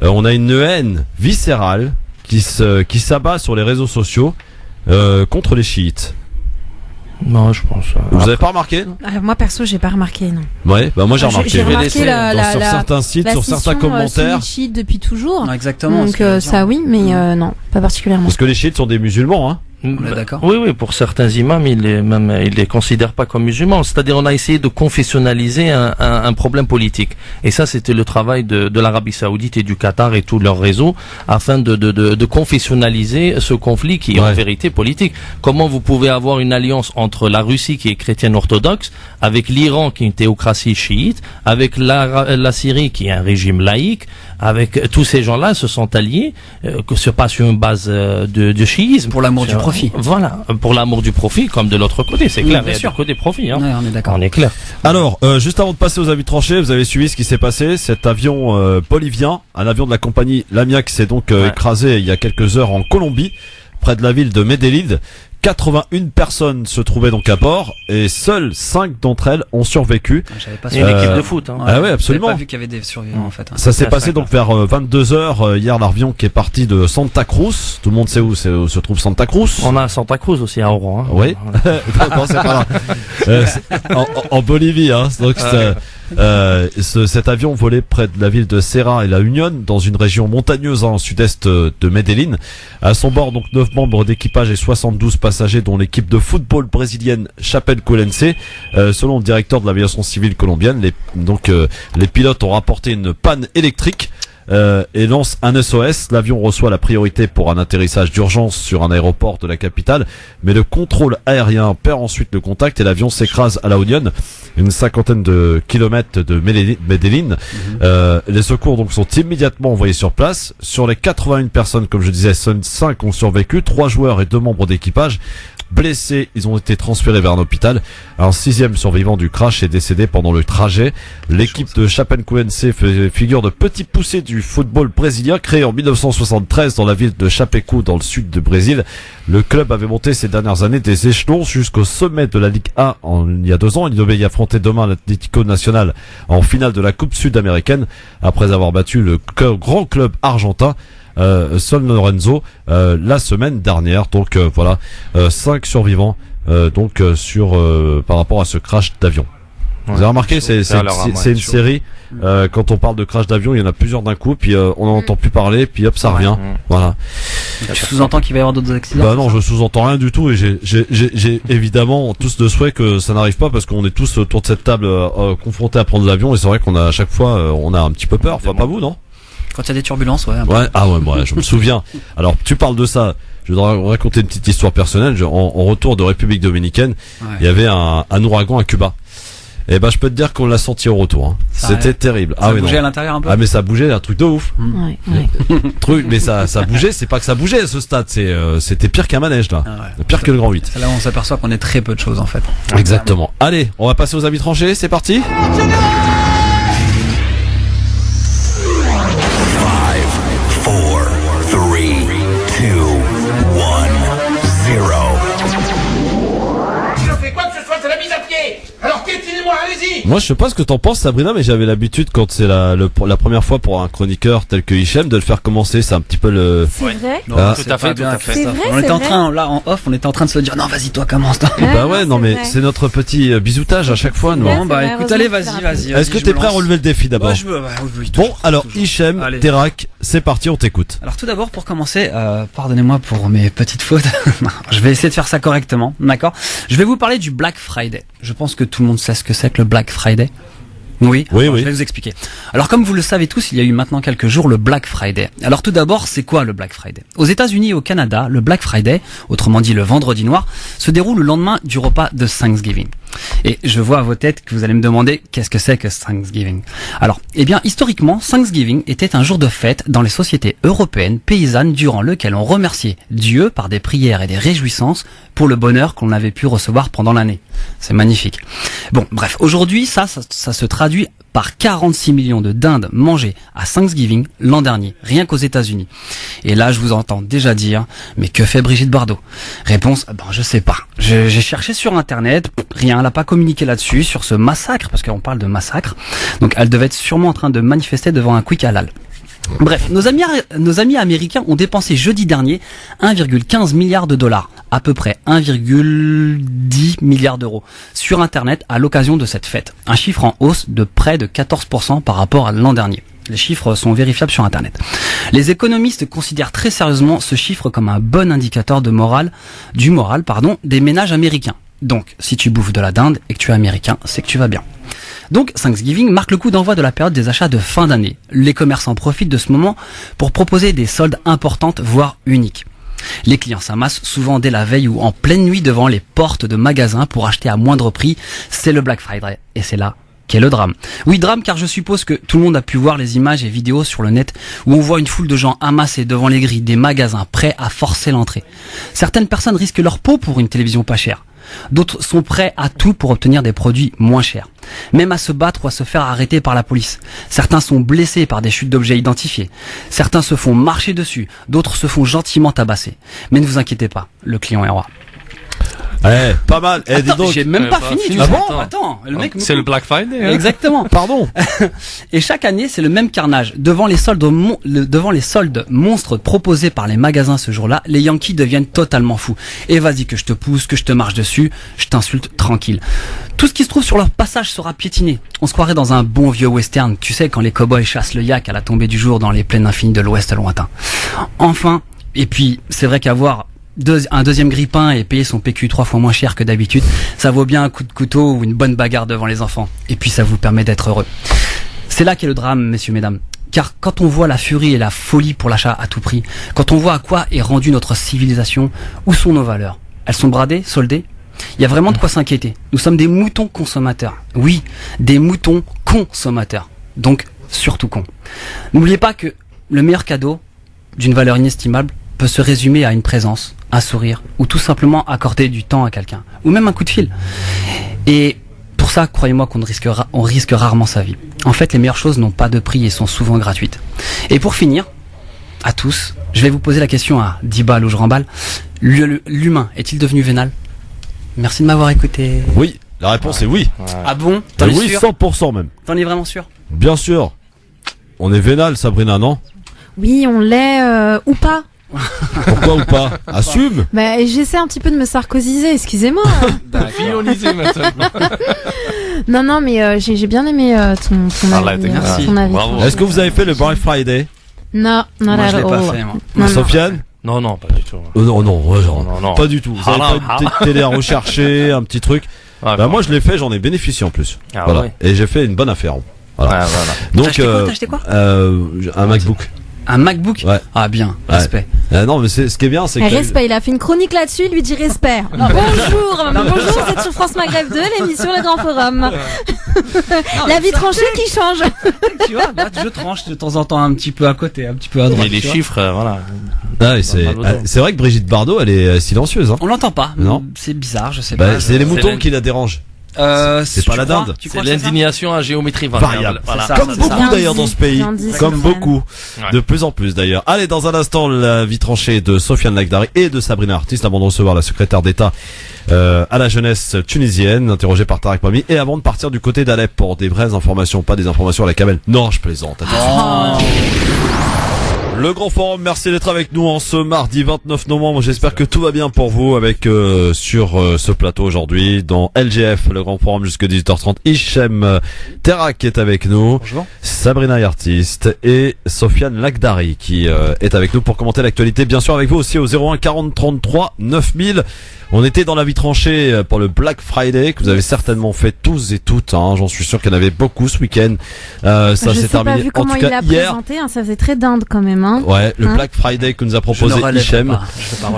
on a une haine viscérale qui s'abat sur les réseaux sociaux contre les chiites. Non, je pense. Vous avez pas remarqué? Moi perso, j'ai pas remarqué, non. Ouais, moi j'ai remarqué. J'ai remarqué sur certains sites, sur certains commentaires. Chiites depuis toujours. Exactement. Donc ça oui, mais non, pas particulièrement. Parce que les chiites sont des musulmans, hein. On est d'accord. Oui, pour certains imams, ils les considèrent pas comme musulmans. C'est-à-dire, on a essayé de confessionnaliser un problème politique. Et ça, c'était le travail de l'Arabie Saoudite et du Qatar et tout leur réseau, afin de confessionnaliser ce conflit qui est en vérité politique. Comment vous pouvez avoir une alliance entre la Russie qui est chrétienne orthodoxe, avec l'Iran qui est une théocratie chiite, avec la Syrie qui est un régime laïque, avec tous ces gens-là se sont alliés, que ce pas sur une base de chiisme. Pour l'amour du profit. Voilà, pour l'amour du profit, comme de l'autre côté, c'est clair. Il y a du côté profit, hein. Ouais, on est d'accord. On est clair. Alors, juste avant de passer aux avis tranchés, vous avez suivi ce qui s'est passé. Cet avion bolivien, un avion de la compagnie Lamia qui s'est donc écrasé il y a quelques heures en Colombie, près de la ville de Medellín. 81 personnes se trouvaient donc à bord et seules 5 d'entre elles ont survécu. J'avais pas une équipe de foot. Hein. Ah ouais, absolument. J'avais pas vu qu'il y avait des survivants en fait. Ça s'est passé donc vers 22h hier, l'avion qui est parti de Santa Cruz. Tout le monde sait où se trouve Santa Cruz. On a Santa Cruz aussi à Oran. Hein. Oui. Non, c'est pas là. En Bolivie, hein. Donc cet avion volait près de la ville de Serra et la Union, dans une région montagneuse au sud-est de Medellín. À son bord, donc 9 membres d'équipage et 72 passagers, dont l'équipe de football brésilienne Chapecoense. Selon le directeur de l'aviation civile colombienne, les pilotes ont rapporté une panne électrique. Et lance un SOS. L'avion reçoit la priorité pour un atterrissage d'urgence sur un aéroport de la capitale, mais le contrôle aérien perd ensuite le contact et l'avion s'écrase à La Union, une 50aine de kilomètres de Medellín. Les secours donc sont immédiatement envoyés sur place. Sur les 81 personnes, comme je disais, seuls 5 ont survécu, 3 joueurs et 2 membres d'équipage. Blessés, ils ont été transférés vers un hôpital. Un 6e survivant du crash est décédé pendant le trajet. L'équipe de Chapecoense fait figure de petit poussé du football brésilien, créé en 1973 dans la ville de Chapeco, dans le sud du Brésil. Le club avait monté ces dernières années des échelons jusqu'au sommet de la Ligue A il y a 2 ans. Il devait y affronter demain l'Atlético Nacional en finale de la Coupe sud-américaine, après avoir battu le grand club argentin San Lorenzo la semaine dernière. Donc voilà, 5 survivants par rapport à ce crash d'avion. Vous avez remarqué, c'est une série. Quand on parle de crash d'avion, il y en a plusieurs d'un coup, puis on n'en entend plus parler, puis hop, ça revient. Voilà. Tu sous-entends qu'il va y avoir d'autres accidents? Bah non, je sous-entends rien du tout, et j'ai évidemment tous de souhait que ça n'arrive pas, parce qu'on est tous autour de cette table confrontés à prendre l'avion, et c'est vrai qu'on a à chaque fois on a un petit peu peur. Enfin, pas vous, non? Quand il y a des turbulences, ouais. Ouais, ah ouais, bon, je me souviens. Alors, tu parles de ça. Je voudrais raconter une petite histoire personnelle. En retour de République Dominicaine, il y avait un ouragan à Cuba. Et ben, je peux te dire qu'on l'a senti au retour. Hein. C'était terrible. Ça bougeait à l'intérieur un peu. Ah, mais ça bougeait, un truc de ouf. Truc, mais ça bougeait. C'est pas que ça bougeait à ce stade. C'était pire qu'un manège là. Pire que le Grand 8. C'est là où on s'aperçoit qu'on est très peu de choses en fait. Exactement. Allez, on va passer aux avis tranchés. C'est parti. 5, 4, 3, 2, 1, 0. Si je fais quoi que ce soit, c'est la mise à pied. Alors piétinez-moi, allez-y. Moi, je sais pas ce que t'en penses, Sabrina, mais j'avais l'habitude quand c'est la première fois pour un chroniqueur tel que Hichem de le faire commencer. C'est un petit peu le. C'est vrai. Non, tout à fait. C'est vrai, on était en train, là en off, on était en train de se dire non, vas-y, toi commence. Bah ouais, non mais c'est notre petit bisoutage à chaque fois, nous. Bon, bah écoute, allez, vas-y. Est-ce que t'es prêt à relever le défi d'abord? Ouais, je veux. Oui, bon, alors Hichem, Terak, c'est parti, on t'écoute. Alors tout d'abord, pour commencer, pardonnez-moi pour mes petites fautes. Je vais essayer de faire ça correctement, d'accord? Je vais vous parler du Black Friday. Je pense que tout le monde sait ce que c'est que le Black Friday. Oui. Je vais vous expliquer. Alors comme vous le savez tous, il y a eu maintenant quelques jours le Black Friday. Alors tout d'abord, c'est quoi le Black Friday? Aux États-Unis et au Canada, le Black Friday, autrement dit le vendredi noir, se déroule le lendemain du repas de Thanksgiving. Et je vois à vos têtes que vous allez me demander qu'est-ce que c'est que Thanksgiving. Alors, eh bien, historiquement, Thanksgiving était un jour de fête dans les sociétés européennes paysannes durant lequel on remerciait Dieu par des prières et des réjouissances pour le bonheur qu'on avait pu recevoir pendant l'année. C'est magnifique. Bon, bref, aujourd'hui, ça se traduit par 46 millions de dindes mangées à Thanksgiving l'an dernier, rien qu'aux États-Unis. Et là, je vous entends déjà dire, mais que fait Brigitte Bardot? Réponse, je sais pas. J'ai cherché sur Internet, rien, elle n'a pas communiqué là-dessus, sur ce massacre, parce qu'on parle de massacre. Donc elle devait être sûrement en train de manifester devant un quick halal. Bref, nos amis américains ont dépensé jeudi dernier 1,15 milliard de dollars, à peu près 1,10 milliard d'euros, sur Internet à l'occasion de cette fête. Un chiffre en hausse de près de 14% par rapport à l'an dernier. Les chiffres sont vérifiables sur Internet. Les économistes considèrent très sérieusement ce chiffre comme un bon indicateur du moral, des ménages américains. Donc, si tu bouffes de la dinde et que tu es américain, c'est que tu vas bien. Donc, Thanksgiving marque le coup d'envoi de la période des achats de fin d'année. Les commerçants profitent de ce moment pour proposer des soldes importantes, voire uniques. Les clients s'amassent souvent dès la veille ou en pleine nuit devant les portes de magasins pour acheter à moindre prix. C'est le Black Friday. Et c'est là qu'est le drame. Oui, drame, car je suppose que tout le monde a pu voir les images et vidéos sur le net où on voit une foule de gens amassés devant les grilles des magasins prêts à forcer l'entrée. Certaines personnes risquent leur peau pour une télévision pas chère. D'autres sont prêts à tout pour obtenir des produits moins chers. Même à se battre ou à se faire arrêter par la police. Certains sont blessés par des chutes d'objets identifiés. Certains se font marcher dessus. D'autres se font gentiment tabasser. Mais ne vous inquiétez pas, le client est roi. Pas mal. Dis donc. J'ai même pas fini. Ah bon? Attends, le mec. C'est le Black Friday. Hein. Exactement. Pardon. Et chaque année, c'est le même carnage. Devant les soldes monstres proposés par les magasins ce jour-là, les Yankees deviennent totalement fous. Et vas-y que je te pousse, que je te marche dessus, je t'insulte tranquille. Tout ce qui se trouve sur leur passage sera piétiné. On se croirait dans un bon vieux western. Tu sais, quand les cow-boys chassent le yak à la tombée du jour dans les plaines infinies de l'Ouest lointain. Enfin, et puis, c'est vrai qu'avoir un deuxième grille-pain et payer son PQ 3 fois moins cher que d'habitude, ça vaut bien un coup de couteau ou une bonne bagarre devant les enfants. Et puis ça vous permet d'être heureux. C'est là qu'est le drame, messieurs, mesdames. Car quand on voit la furie et la folie pour l'achat à tout prix, quand on voit à quoi est rendue notre civilisation, où sont nos valeurs? Elles sont bradées, soldées? Il y a vraiment de quoi s'inquiéter. Nous sommes des moutons consommateurs. Oui, des moutons consommateurs. Donc, surtout cons. N'oubliez pas que le meilleur cadeau, d'une valeur inestimable, peut se résumer à une présence, un sourire, ou tout simplement accorder du temps à quelqu'un, ou même un coup de fil. Et pour ça, croyez-moi qu'on risque rarement sa vie. En fait, les meilleures choses n'ont pas de prix et sont souvent gratuites. Et pour finir, à tous, je vais vous poser la question à 10 balles ou je remballe. L'humain est-il devenu vénal? Merci de m'avoir écouté. Oui, la réponse est oui. Ah bon? T'en es sûr? 100% même. T'en es vraiment sûr? Bien sûr. On est vénal, Sabrina, non? Oui, on l'est ou pas. Pourquoi ou pas? Assume. J'essaie un petit peu de me sarkoziser, excusez-moi. Fioniser maintenant. Non, mais j'ai bien aimé ton avis. Merci. Ton avis. Bravo. Est-ce que vous avez fait le Black Friday? Non, moi je l'ai pas fait, moi. Non, Sofiane? Non, pas du tout. Non, pas du tout. Vous avez pas une petite télé à rechercher, un petit truc? Moi je l'ai fait, j'en ai bénéficié en plus. Ah, voilà. ouais. Et j'ai fait une bonne affaire. Voilà. Ah, voilà. Donc, T'as acheté quoi un MacBook. Un MacBook. Ouais. Ah bien, Ouais. respect. Non, mais ce qui est bien, c'est que Respect, il a fait une chronique là-dessus, il lui dit respect. Bonjour, bonjour, c'est sur France Maghreb 2, l'émission Le Grand Forum. La vie tranchée qui change. Tu vois, là, je tranche de temps en temps un petit peu à côté, un petit peu à droite. Et les tu vois. chiffres, voilà. Ah, et c'est vrai que Brigitte Bardot, elle est silencieuse. Hein. On l'entend pas. Non. C'est bizarre, je sais Bah, pas. c'est les moutons qui la dérangent. C'est pas la dinde. C'est l'indignation à géométrie variable. Voilà. Comme beaucoup d'ailleurs dans ce pays. Comme beaucoup. Ouais. De plus en plus d'ailleurs. Allez, dans un instant, la vie tranchée de Sofiane Lakhdari et de Sabrina Artist avant de recevoir la secrétaire d'État à la jeunesse tunisienne, interrogée par Tarek Mami, et avant de partir du côté d'Alep pour des vraies informations, pas des informations à la Kamel. Non, je plaisante. À tout de suite. Le Grand Forum, merci d'être avec nous en ce mardi 29 novembre. J'espère que tout va bien pour vous avec sur ce plateau aujourd'hui dans LGF, le Grand Forum jusqu'à 18h30. Hichem Terak qui est avec nous. Bonjour. Sabrina Artist et Sofiane Lakhdari qui est avec nous pour commenter l'actualité. Bien sûr avec vous aussi au 01 40 33 9000. On était dans la vie tranchée pour le Black Friday que vous avez certainement fait tous et toutes. Hein. J'en suis sûr qu'il y en avait beaucoup ce week-end. Ça s'est terminé. Pas vu en comment tout cas il l'a hier. présenté, hein, ça faisait très dinde quand même. Hein. Ouais, le Black Friday que nous a proposé Hichem.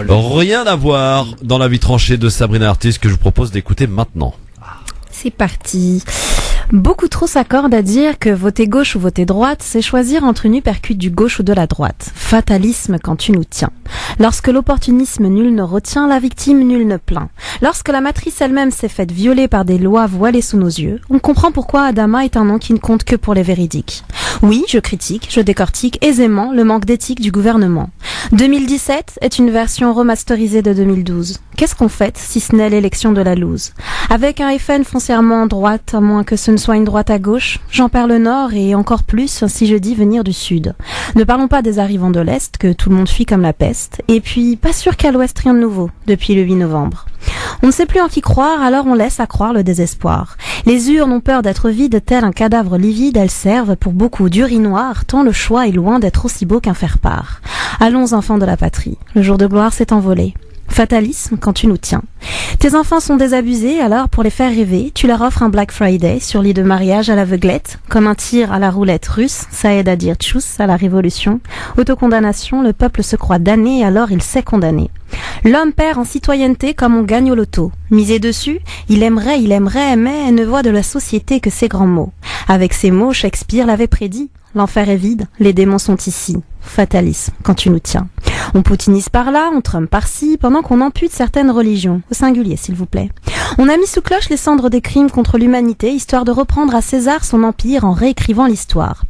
Rien à voir dans la vie tranchée de Sabrina Artist que je vous propose d'écouter maintenant. C'est parti. Beaucoup trop s'accordent à dire que voter gauche ou voter droite, c'est choisir entre une hypercute du gauche ou de la droite. Fatalisme quand tu nous tiens. Lorsque l'opportunisme nul ne retient, la victime nul ne plaint. Lorsque la matrice elle-même s'est faite violer par des lois voilées sous nos yeux, on comprend pourquoi Adama est un nom qui ne compte que pour les véridiques. Oui, je critique, je décortique aisément le manque d'éthique du gouvernement. 2017 est une version remasterisée de 2012. Qu'est-ce qu'on fait si ce n'est l'élection de la loose? Avec un FN foncièrement droite, à moins que ce ne soit une droite à gauche, j'en perds le nord et encore plus si je dis venir du sud. Ne parlons pas des arrivants de l'Est, que tout le monde fuit comme la peste, et puis pas sûr qu'à l'Ouest rien de nouveau, depuis le 8 novembre. On ne sait plus en qui croire, alors on laisse à croire le désespoir. Les urnes ont peur d'être vides, tel un cadavre livide, elles servent pour beaucoup d'urinoirs, tant le choix est loin d'être aussi beau qu'un faire-part. Allons enfants de la patrie, le jour de gloire s'est envolé. Fatalisme quand tu nous tiens. Tes enfants sont désabusés, alors pour les faire rêver, tu leur offres un Black Friday sur lit de mariage à l'aveuglette, comme un tir à la roulette russe, ça aide à dire tchuss à la révolution. Autocondamnation, le peuple se croit damné, alors il s'est condamné. L'homme perd en citoyenneté comme on gagne au loto. Misé dessus, il aimerait, mais ne voit de la société que ses grands mots. Avec ces mots, Shakespeare l'avait prédit. L'enfer est vide, les démons sont ici. Fatalisme, quand tu nous tiens. On poutinise par là, on trompe par-ci, pendant qu'on ampute certaines religions. Au singulier, s'il vous plaît. On a mis sous cloche les cendres des crimes contre l'humanité, histoire de reprendre à César son empire en réécrivant l'histoire.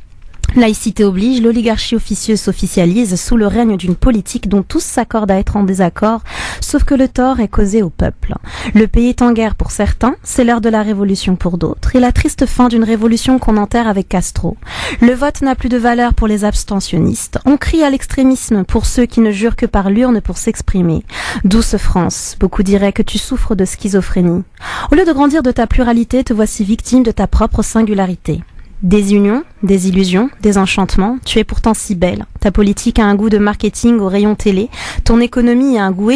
Laïcité oblige, l'oligarchie officieuse s'officialise sous le règne d'une politique dont tous s'accordent à être en désaccord, sauf que le tort est causé au peuple. Le pays est en guerre pour certains, c'est l'heure de la révolution pour d'autres, et la triste fin d'une révolution qu'on enterre avec Castro. Le vote n'a plus de valeur pour les abstentionnistes. On crie à l'extrémisme pour ceux qui ne jurent que par l'urne pour s'exprimer. Douce France, beaucoup diraient que tu souffres de schizophrénie. Au lieu de grandir de ta pluralité, te voici victime de ta propre singularité. Des unions, des illusions, des enchantements, tu es pourtant si belle. Ta politique a un goût de marketing au rayon télé, ton économie a un goût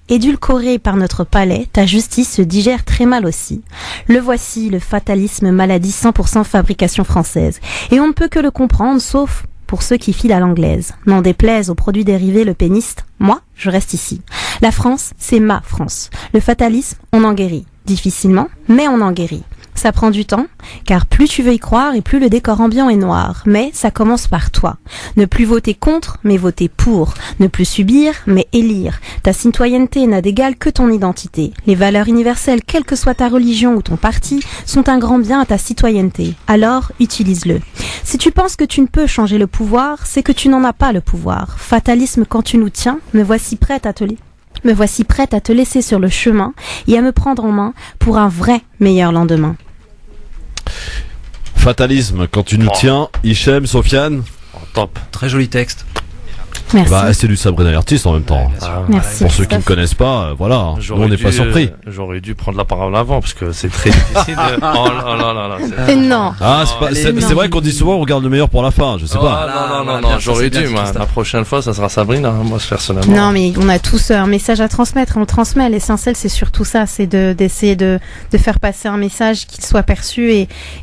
édulcoré par notre palais, ta justice se digère très mal aussi. Le voici, le fatalisme maladie 100% fabrication française. Et on ne peut que le comprendre, sauf pour ceux qui filent à l'anglaise. N'en déplaise aux produits dérivés le péniste, moi, je reste ici. La France, c'est ma France. Le fatalisme, on en guérit. Difficilement, mais on en guérit. Ça prend du temps, car plus tu veux y croire et plus le décor ambiant est noir. Mais ça commence par toi. Ne plus voter contre, mais voter pour. Ne plus subir, mais élire. Ta citoyenneté n'a d'égal que ton identité. Les valeurs universelles, quelle que soit ta religion ou ton parti, sont un grand bien à ta citoyenneté. Alors, utilise-le. Si tu penses que tu ne peux changer le pouvoir, c'est que tu n'en as pas le pouvoir. Fatalisme quand tu nous tiens, me voici prête à te laisser sur le chemin et à me prendre en main pour un vrai meilleur lendemain. Fatalisme quand tu nous tiens, Hichem, Sofiane. Top. Très joli texte. Merci. Bah, c'est du Sabrina l'artiste en même temps. Merci. Pour ceux qui ne connaissent pas, voilà, nous, on n'est pas surpris. J'aurais dû prendre la parole avant parce que c'est très difficile. Oh là là. Et non. Ah, c'est vrai qu'on dit souvent on regarde le meilleur pour la fin, je sais pas. Non, j'aurais dû, moi. La prochaine fois, ça sera Sabrina, moi, personnellement. Non, mais on a tous un message à transmettre, on le transmet. L'essentiel, c'est surtout ça, c'est d'essayer de faire passer un message qui soit perçu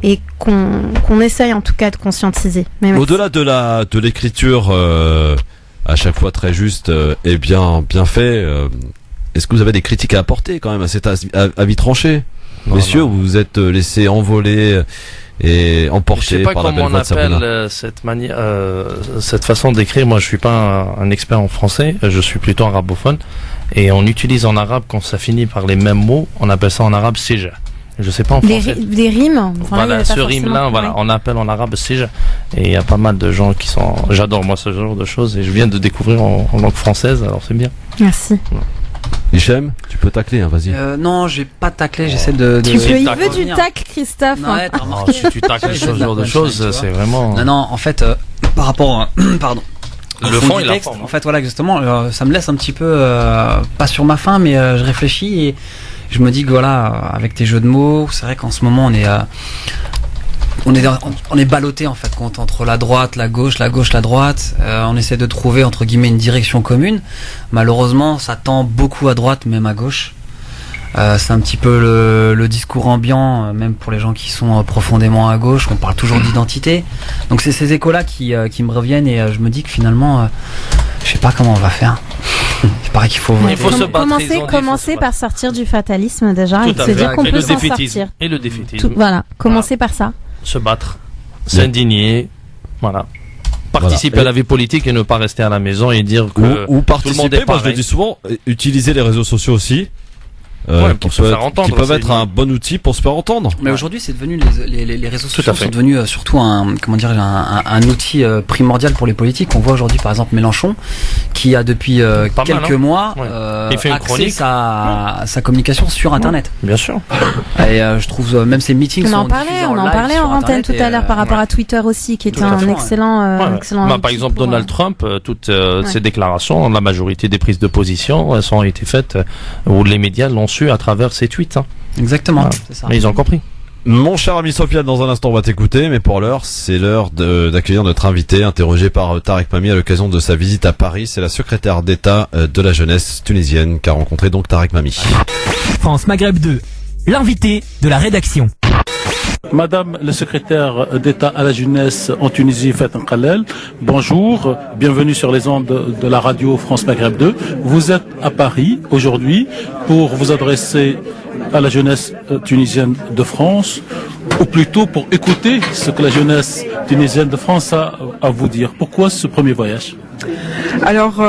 et qu'on essaye en tout cas de conscientiser. Au-delà de l'écriture, à chaque fois très juste et bien fait, est-ce que vous avez des critiques à apporter quand même à cet avis tranché? Messieurs, vous vous êtes laissés envoler et emporter par la belle voix de Sabrina. Je sais pas comment on appelle cette façon d'écrire. Moi, je suis pas un expert en français, je suis plutôt arabophone. Et on utilise en arabe, quand ça finit par les mêmes mots, on appelle ça en arabe sija. Je sais pas en français. Des rimes. Voilà, ce rime-là, voilà, on appelle en arabe sija. Et il y a pas mal de gens qui sont. J'adore moi ce genre de choses et je viens de découvrir en langue française, alors c'est bien. Merci. Ouais. Hichem, tu peux tacler, hein, vas-y. Non, j'ai pas taclé, j'essaie de. Il veut du tac, Christophe. Si tu tacles ce genre de choses, c'est vraiment. Non, en fait, par rapport, pardon. Le fond, il a texte, en fait, voilà, justement, ça me laisse un petit peu pas sur ma faim, mais je réfléchis et je me dis que voilà, avec tes jeux de mots, c'est vrai qu'en ce moment on est ballotté en fait entre la droite, la gauche, la droite. On essaie de trouver entre guillemets une direction commune. Malheureusement, ça tend beaucoup à droite, même à gauche. C'est un petit peu le discours ambiant, même pour les gens qui sont profondément à gauche. On parle toujours d'identité. Donc c'est ces échos-là qui me reviennent et je me dis que finalement, je sais pas comment on va faire. Il paraît qu'il faut. Il faut se battre. Commencer par sortir du fatalisme déjà et se dire qu'on peut s'en sortir. Et le défaitisme. Voilà, commencer par ça. Se battre, s'indigner, voilà. Participer à la vie politique et ne pas rester à la maison et dire que ou tout le monde est pareil. moi je le dis souvent, utiliser les réseaux sociaux aussi. Pour se faire entendre, qui peuvent être un bon outil pour se faire entendre. Mais aujourd'hui, c'est devenu les réseaux sociaux sont devenus surtout un outil primordial pour les politiques. On voit aujourd'hui, par exemple, Mélenchon, qui a depuis quelques mois axé sa communication sur Internet. Bien sûr. Et je trouve même ses meetings. On en parlait en antenne tout à l'heure par rapport à Twitter aussi, qui était un excellent. Par exemple, Donald Trump, toutes ses déclarations, la majorité des prises de position, elles ont été faites où les médias l'ont su à travers ses tweets. Exactement. Voilà. C'est ça. Mais ils ont compris. Mon cher ami Sofiane, dans un instant on va t'écouter, mais pour l'heure, c'est l'heure d'accueillir notre invité, interrogé par Tarek Mami à l'occasion de sa visite à Paris. C'est la secrétaire d'État de la jeunesse tunisienne qu'a rencontré donc Tarek Mami. France Maghreb 2, l'invité de la rédaction. Madame le secrétaire d'État à la jeunesse en Tunisie, Faten Khalel, bonjour, bienvenue sur les ondes de la radio France Maghreb 2. Vous êtes à Paris aujourd'hui pour vous adresser à la jeunesse tunisienne de France, ou plutôt pour écouter ce que la jeunesse tunisienne de France a à vous dire. Pourquoi ce premier voyage ? Alors,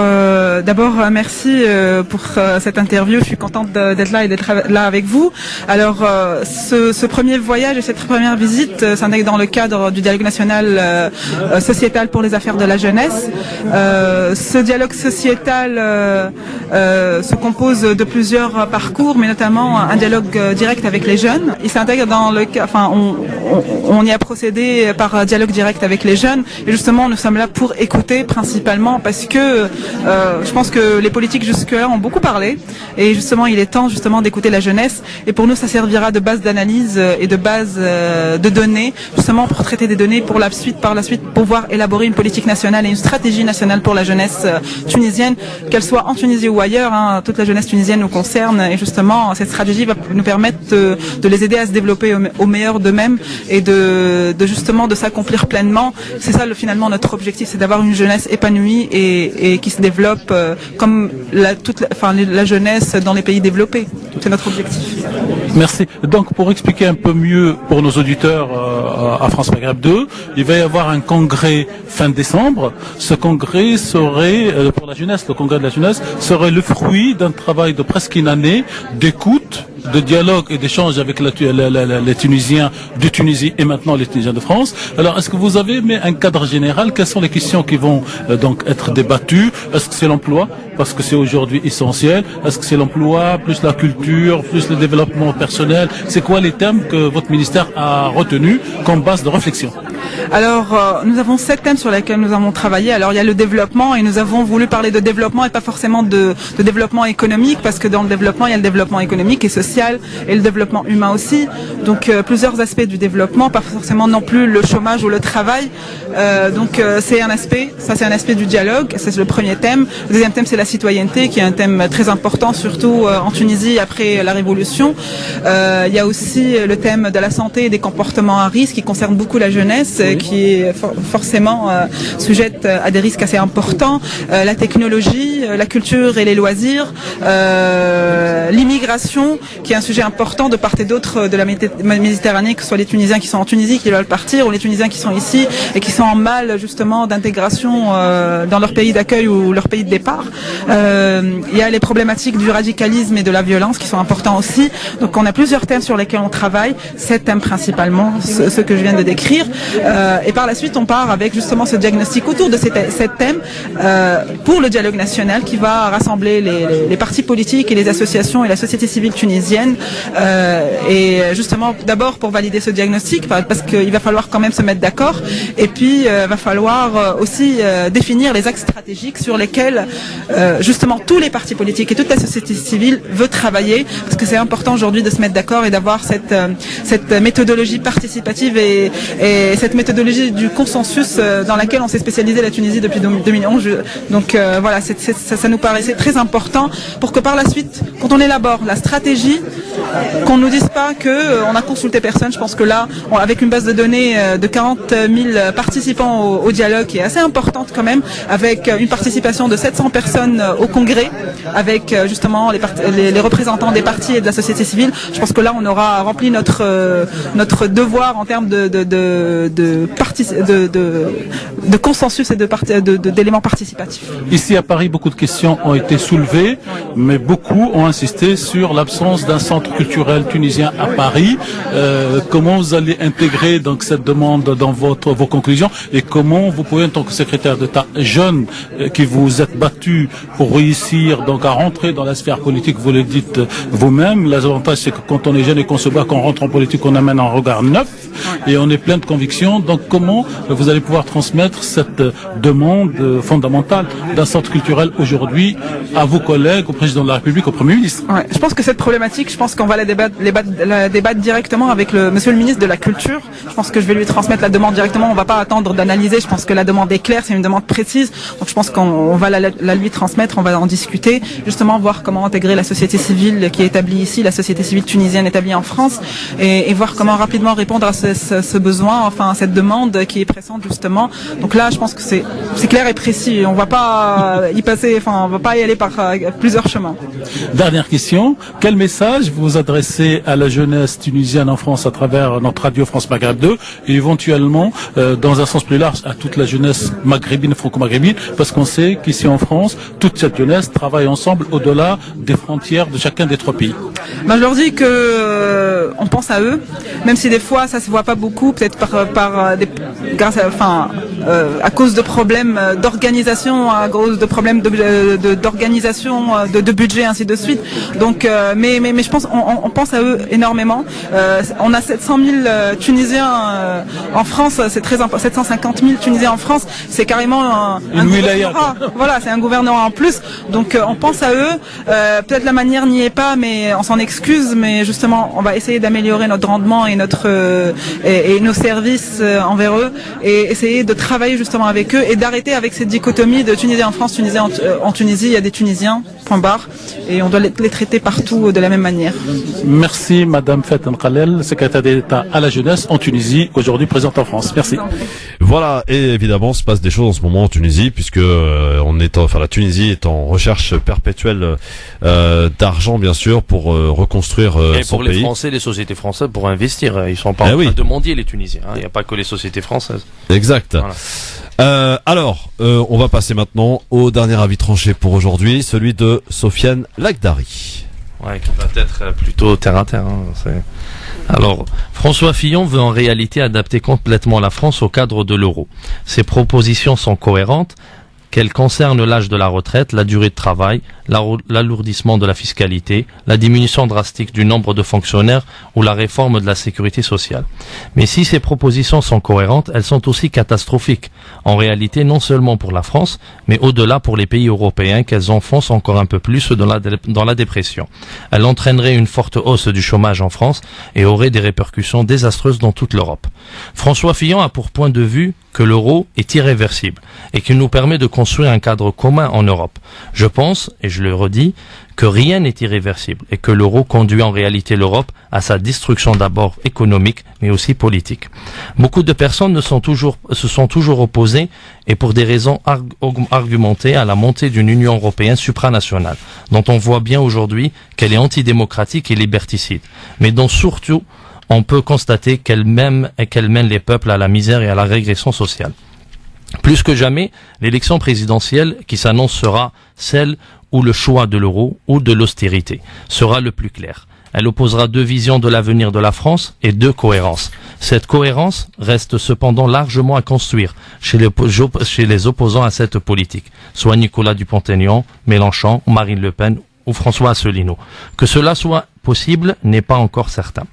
d'abord, merci pour cette interview. Je suis contente d'être là et d'être là avec vous. Alors, ce premier voyage et cette première visite s'intègre dans le cadre du dialogue national sociétal pour les affaires de la jeunesse. Ce dialogue sociétal se compose de plusieurs parcours, mais notamment un dialogue direct avec les jeunes. Il s'intègre dans le, enfin, on y a procédé par dialogue direct avec les jeunes. Et justement, nous sommes là pour écouter principalement parce que je pense que les politiques jusque-là ont beaucoup parlé et justement il est temps justement d'écouter la jeunesse et pour nous ça servira de base d'analyse et de base de données justement pour traiter des données pour par la suite pouvoir élaborer une politique nationale et une stratégie nationale pour la jeunesse tunisienne, qu'elle soit en Tunisie ou ailleurs, hein, toute la jeunesse tunisienne nous concerne et justement cette stratégie va nous permettre de les aider à se développer au meilleur d'eux-mêmes et de justement de s'accomplir pleinement. C'est ça finalement notre objectif, c'est d'avoir une jeunesse épanouie et qui se développe comme la jeunesse dans les pays développés. C'est notre objectif. Merci. Donc pour expliquer un peu mieux pour nos auditeurs à France Maghreb 2, il va y avoir un congrès fin décembre. Ce congrès serait, pour la jeunesse, le congrès de la jeunesse, serait le fruit d'un travail de presque une année d'écoute, de dialogue et d'échange avec les Tunisiens de Tunisie et maintenant les Tunisiens de France. Alors, est-ce que vous avez mis un cadre général? Quelles sont les questions qui vont donc être débattues? Est-ce que c'est l'emploi? Parce que c'est aujourd'hui essentiel. Est-ce que c'est l'emploi, plus la culture, plus le développement personnel? C'est quoi les thèmes que votre ministère a retenus comme base de réflexion? Alors, nous avons 7 thèmes sur lesquels nous avons travaillé. Alors, il y a le développement et nous avons voulu parler de développement et pas forcément de développement économique, parce que dans le développement, il y a le développement économique et social et le développement humain aussi. Donc, plusieurs aspects du développement, pas forcément non plus le chômage ou le travail. C'est un aspect, ça c'est un aspect du dialogue, c'est le premier thème. Le deuxième thème, c'est la citoyenneté, qui est un thème très important, surtout en Tunisie après la Révolution. Il y a aussi le thème de la santé et des comportements à risque, qui concerne beaucoup la jeunesse, qui est forcément sujette à des risques assez importants. La technologie, la culture et les loisirs, l'immigration, qui est un sujet important de part et d'autre de la Méditerranée, que ce soit les Tunisiens qui sont en Tunisie, qui veulent partir, ou les Tunisiens qui sont ici et qui sont en mal justement d'intégration dans leur pays d'accueil ou leur pays de départ. Il y a les problématiques du radicalisme et de la violence qui sont importants aussi. Donc on a plusieurs thèmes sur lesquels on travaille, 7 thèmes principalement, ceux que je viens de décrire. Et par la suite, on part avec justement ce diagnostic autour de ces 7 thèmes pour le dialogue national qui va rassembler les partis politiques et les associations et la société civile tunisienne. Et justement, d'abord pour valider ce diagnostic, parce qu'il va falloir quand même se mettre d'accord. Et puis, va falloir aussi définir les axes stratégiques sur lesquels justement tous les partis politiques et toute la société civile veut travailler, parce que c'est important aujourd'hui de se mettre d'accord et d'avoir cette méthodologie participative et cette méthodologie du consensus dans laquelle on s'est spécialisé la Tunisie depuis 2011. Donc voilà, ça nous paraissait très important pour que par la suite, quand on élabore la stratégie, qu'on nous dise pas que on a consulté personne. Je pense que là, avec une base de données de 40 000 participants au dialogue, qui est assez importante quand même, avec une participation de 700 personnes au congrès, avec justement les représentants des partis et de la société civile, je pense que là on aura rempli notre devoir en termes de consensus et d'éléments participatifs. Ici à Paris, beaucoup de questions ont été soulevées, mais beaucoup ont insisté sur l'absence d'un centre culturel tunisien à Paris. Comment vous allez intégrer donc cette demande dans vos conclusions, et comment vous pouvez, en tant que secrétaire d'État jeune qui vous êtes battu pour réussir donc à rentrer dans la sphère politique, vous le dites vous-même, l'avantage c'est que quand on est jeune et qu'on se bat, qu'on rentre en politique, on amène un regard neuf et on est plein de convictions. Donc comment vous allez pouvoir transmettre cette demande fondamentale d'un centre culturel aujourd'hui à vos collègues, au président de la République, au Premier ministre? Je pense que cette problématique, je pense qu'on va la débattre directement avec monsieur le ministre de la Culture. Je pense que je vais lui transmettre la demande directement. On va pas attendre d'analyser. Je pense que la demande est claire, c'est une demande précise. Donc je pense qu'on va la lui transmettre, on va en discuter, justement voir comment intégrer la société civile qui est établie ici, la société civile tunisienne établie en France, et voir comment rapidement répondre à ce besoin, enfin à cette demande qui est pressante justement. Donc là, je pense que c'est clair et précis. On va pas y passer, enfin on va pas y aller par plusieurs chemins. Dernière question, quel message vous adressez à la jeunesse tunisienne en France à travers notre radio France Maghreb 2 et éventuellement dans un sens plus large à toute la jeunesse maghrébine, franco-maghrébine, parce qu'on sait qu'ici en France, toute cette jeunesse travaille ensemble au-delà des frontières de chacun des 3 pays. Je leur dis que on pense à eux, même si des fois ça se voit pas beaucoup, peut-être à cause de problèmes d'organisation, à cause de problèmes d'organisation, de budget, ainsi de suite. Donc, mais je pense, on pense à eux énormément. On a 700 000 Tunisiens en France, c'est très important. 750 000 Tunisiens en France, c'est carrément un gouvernement. Voilà, c'est un gouvernement en plus. Donc, on pense à eux. Peut-être la manière n'y est pas, mais on s'en excuse. Mais justement, on va essayer d'améliorer notre rendement et nos services envers eux, et essayer de travailler justement avec eux et d'arrêter avec cette dichotomie de Tunisiens en France, Tunisiens en Tunisie. Il y a des Tunisiens, point barre, et on doit les traiter partout de la même manière. Merci Madame Faten Khalel, secrétaire d'État à la jeunesse en Tunisie, aujourd'hui présente en France. Merci. Voilà, et évidemment, se passe des choses en ce moment en Tunisie, puisque la Tunisie est en recherche perpétuelle d'argent, bien sûr, pour reconstruire son pays. Et pour les Français, les sociétés françaises, pour investir. Ils sont pas en train de mendier, les Tunisiens. Il n'y a pas que les sociétés françaises. Exact. Voilà. On va passer maintenant au dernier avis tranché pour aujourd'hui, celui de Sofiane Lakhdari. Ouais, qui va être plutôt terre à terre. Alors, François Fillon veut en réalité adapter complètement la France au cadre de l'euro. Ses propositions sont cohérentes, qu'elles concernent l'âge de la retraite, la durée de travail, l'alourdissement de la fiscalité, la diminution drastique du nombre de fonctionnaires ou la réforme de la sécurité sociale. Mais si ces propositions sont cohérentes, elles sont aussi catastrophiques. En réalité, non seulement pour la France, mais au-delà pour les pays européens qu'elles enfoncent encore un peu plus dans la dépression. Elles entraîneraient une forte hausse du chômage en France et auraient des répercussions désastreuses dans toute l'Europe. François Fillon a pour point de vue que l'euro est irréversible et qu'il nous permet de construire un cadre commun en Europe. Je pense, et je le redis, que rien n'est irréversible et que l'euro conduit en réalité l'Europe à sa destruction d'abord économique mais aussi politique. Beaucoup de personnes se sont toujours opposées et pour des raisons argumentées à la montée d'une Union européenne supranationale dont on voit bien aujourd'hui qu'elle est antidémocratique et liberticide, mais dont surtout on peut constater qu'elle mène les peuples à la misère et à la régression sociale. Plus que jamais, l'élection présidentielle qui s'annonce sera celle où le choix de l'euro ou de l'austérité sera le plus clair. Elle opposera deux visions de l'avenir de la France et deux cohérences. Cette cohérence reste cependant largement à construire chez les opposants à cette politique, soit Nicolas Dupont-Aignan, Mélenchon, Marine Le Pen ou François Asselineau. Que cela soit possible n'est pas encore certain.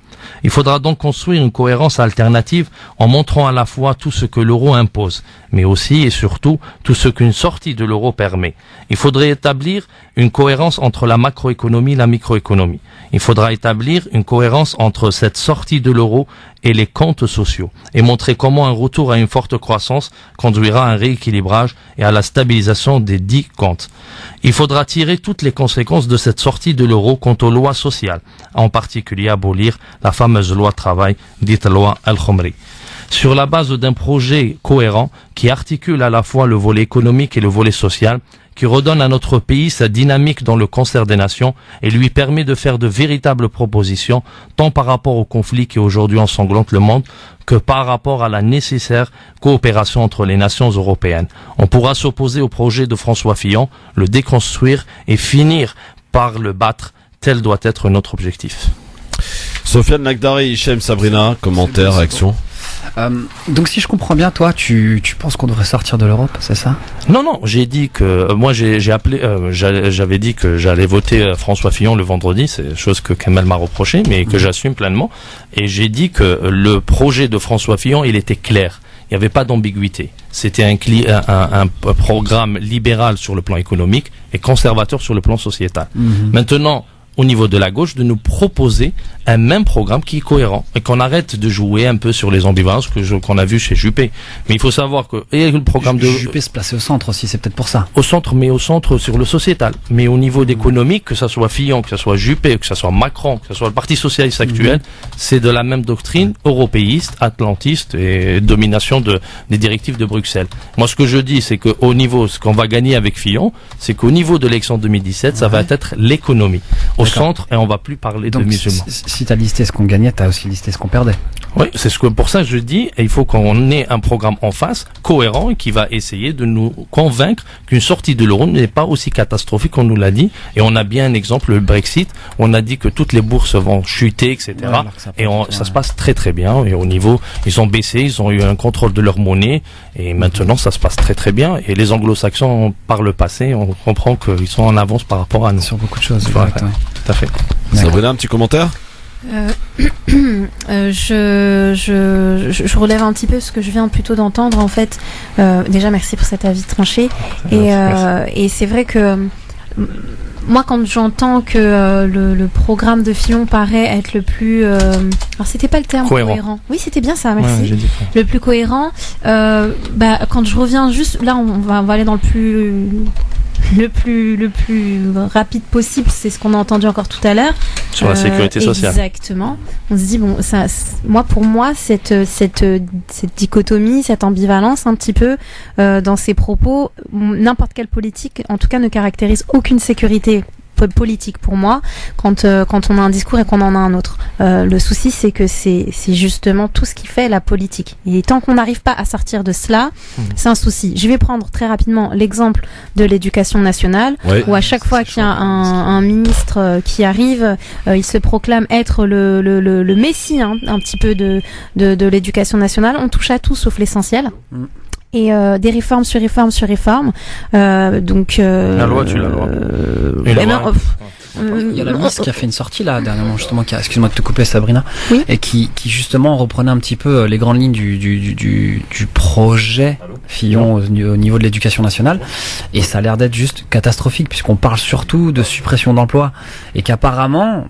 Il faudra donc construire une cohérence alternative en montrant à la fois tout ce que l'euro impose, mais aussi et surtout tout ce qu'une sortie de l'euro permet. Il faudrait établir une cohérence entre la macroéconomie et la microéconomie. Il faudra établir une cohérence entre cette sortie de l'euro et les comptes sociaux, et montrer comment un retour à une forte croissance conduira à un rééquilibrage et à la stabilisation des dits comptes. Il faudra tirer toutes les conséquences de cette sortie de l'euro quant aux lois sociales, en particulier abolir la fameuse loi travail, dite loi El Khomri. Sur la base d'un projet cohérent qui articule à la fois le volet économique et le volet social, qui redonne à notre pays sa dynamique dans le concert des nations et lui permet de faire de véritables propositions, tant par rapport au conflit qui aujourd'hui ensanglante le monde, que par rapport à la nécessaire coopération entre les nations européennes. On pourra s'opposer au projet de François Fillon, le déconstruire et finir par le battre. Tel doit être notre objectif. Sofiane Nagdari, Hichem, Sabrina, commentaires, réactions. Donc si je comprends bien, toi, tu penses qu'on devrait sortir de l'Europe, c'est ça? Non, j'ai dit que j'avais dit que j'allais voter François Fillon le vendredi, c'est chose que Kamel m'a reproché, mais que j'assume pleinement. Et j'ai dit que le projet de François Fillon, il était clair. Il n'y avait pas d'ambiguïté. C'était un programme libéral sur le plan économique et conservateur sur le plan sociétal. Maintenant, au niveau de la gauche, de nous proposer un même programme qui est cohérent et qu'on arrête de jouer un peu sur les ambivalences qu'on a vu chez Juppé. Mais il faut savoir que le programme de Juppé se plaçait au centre aussi, c'est peut-être pour ça. Au centre sur le sociétal, mais au niveau d'économique, que ça soit Fillon, que ça soit Juppé, que ça soit Macron, que ça soit le Parti socialiste actuel, c'est de la même doctrine européiste, atlantiste et domination des directives de Bruxelles. Moi, ce que je dis, c'est que au niveau, ce qu'on va gagner avec Fillon, c'est qu'au niveau de l'élection 2017, ça va être l'économie au centre et on va plus parler de musulmans. Si t'as listé ce qu'on gagnait, t'as aussi listé ce qu'on perdait. Oui, c'est pour ça que je dis, il faut qu'on ait un programme en face, cohérent, et qui va essayer de nous convaincre qu'une sortie de l'euro n'est pas aussi catastrophique qu'on nous l'a dit. Et on a bien un exemple, le Brexit, où on a dit que toutes les bourses vont chuter, etc. Ouais, ça se passe très très bien. Et au niveau, ils ont baissé, ils ont eu un contrôle de leur monnaie, et maintenant ça se passe très très bien. Et les anglo-saxons, par le passé, on comprend qu'ils sont en avance par rapport à nous. Sur beaucoup de choses. Voilà, tout à fait. Sabrina, un petit commentaire? Je relève un petit peu ce que je viens plutôt d'entendre en fait. Déjà merci pour cet avis tranché et c'est vrai que moi quand j'entends que le programme de Fillon paraît être le plus alors c'était pas le terme cohérent. Oui, c'était bien ça, merci. Ouais, le plus cohérent, quand je reviens juste là on va aller dans le plus rapide possible, c'est ce qu'on a entendu encore tout à l'heure sur la sécurité sociale. Exactement. On se dit bon, ça, pour moi, cette dichotomie, cette ambivalence un petit peu dans ces propos, n'importe quelle politique, en tout cas, ne caractérise aucune sécurité politique pour moi quand on a un discours et qu'on en a un autre. Le souci c'est que c'est justement tout ce qui fait la politique. Et tant qu'on n'arrive pas à sortir de cela, c'est un souci. Je vais prendre très rapidement l'exemple de l'éducation nationale, où à chaque fois qu'il y a un ministre qui arrive, il se proclame être le messie un petit peu de l'éducation nationale. On touche à tout sauf l'essentiel. et des réformes sur réformes sur réformes. Donc la loi, tu la loi. Il y a la ministre qui a fait une sortie là dernièrement justement, excuse-moi de te couper Sabrina, et qui justement reprenait un petit peu les grandes lignes du projet Fillon au niveau de l'éducation nationale, et ça a l'air d'être juste catastrophique puisqu'on parle surtout de suppression d'emplois, et qu'apparemment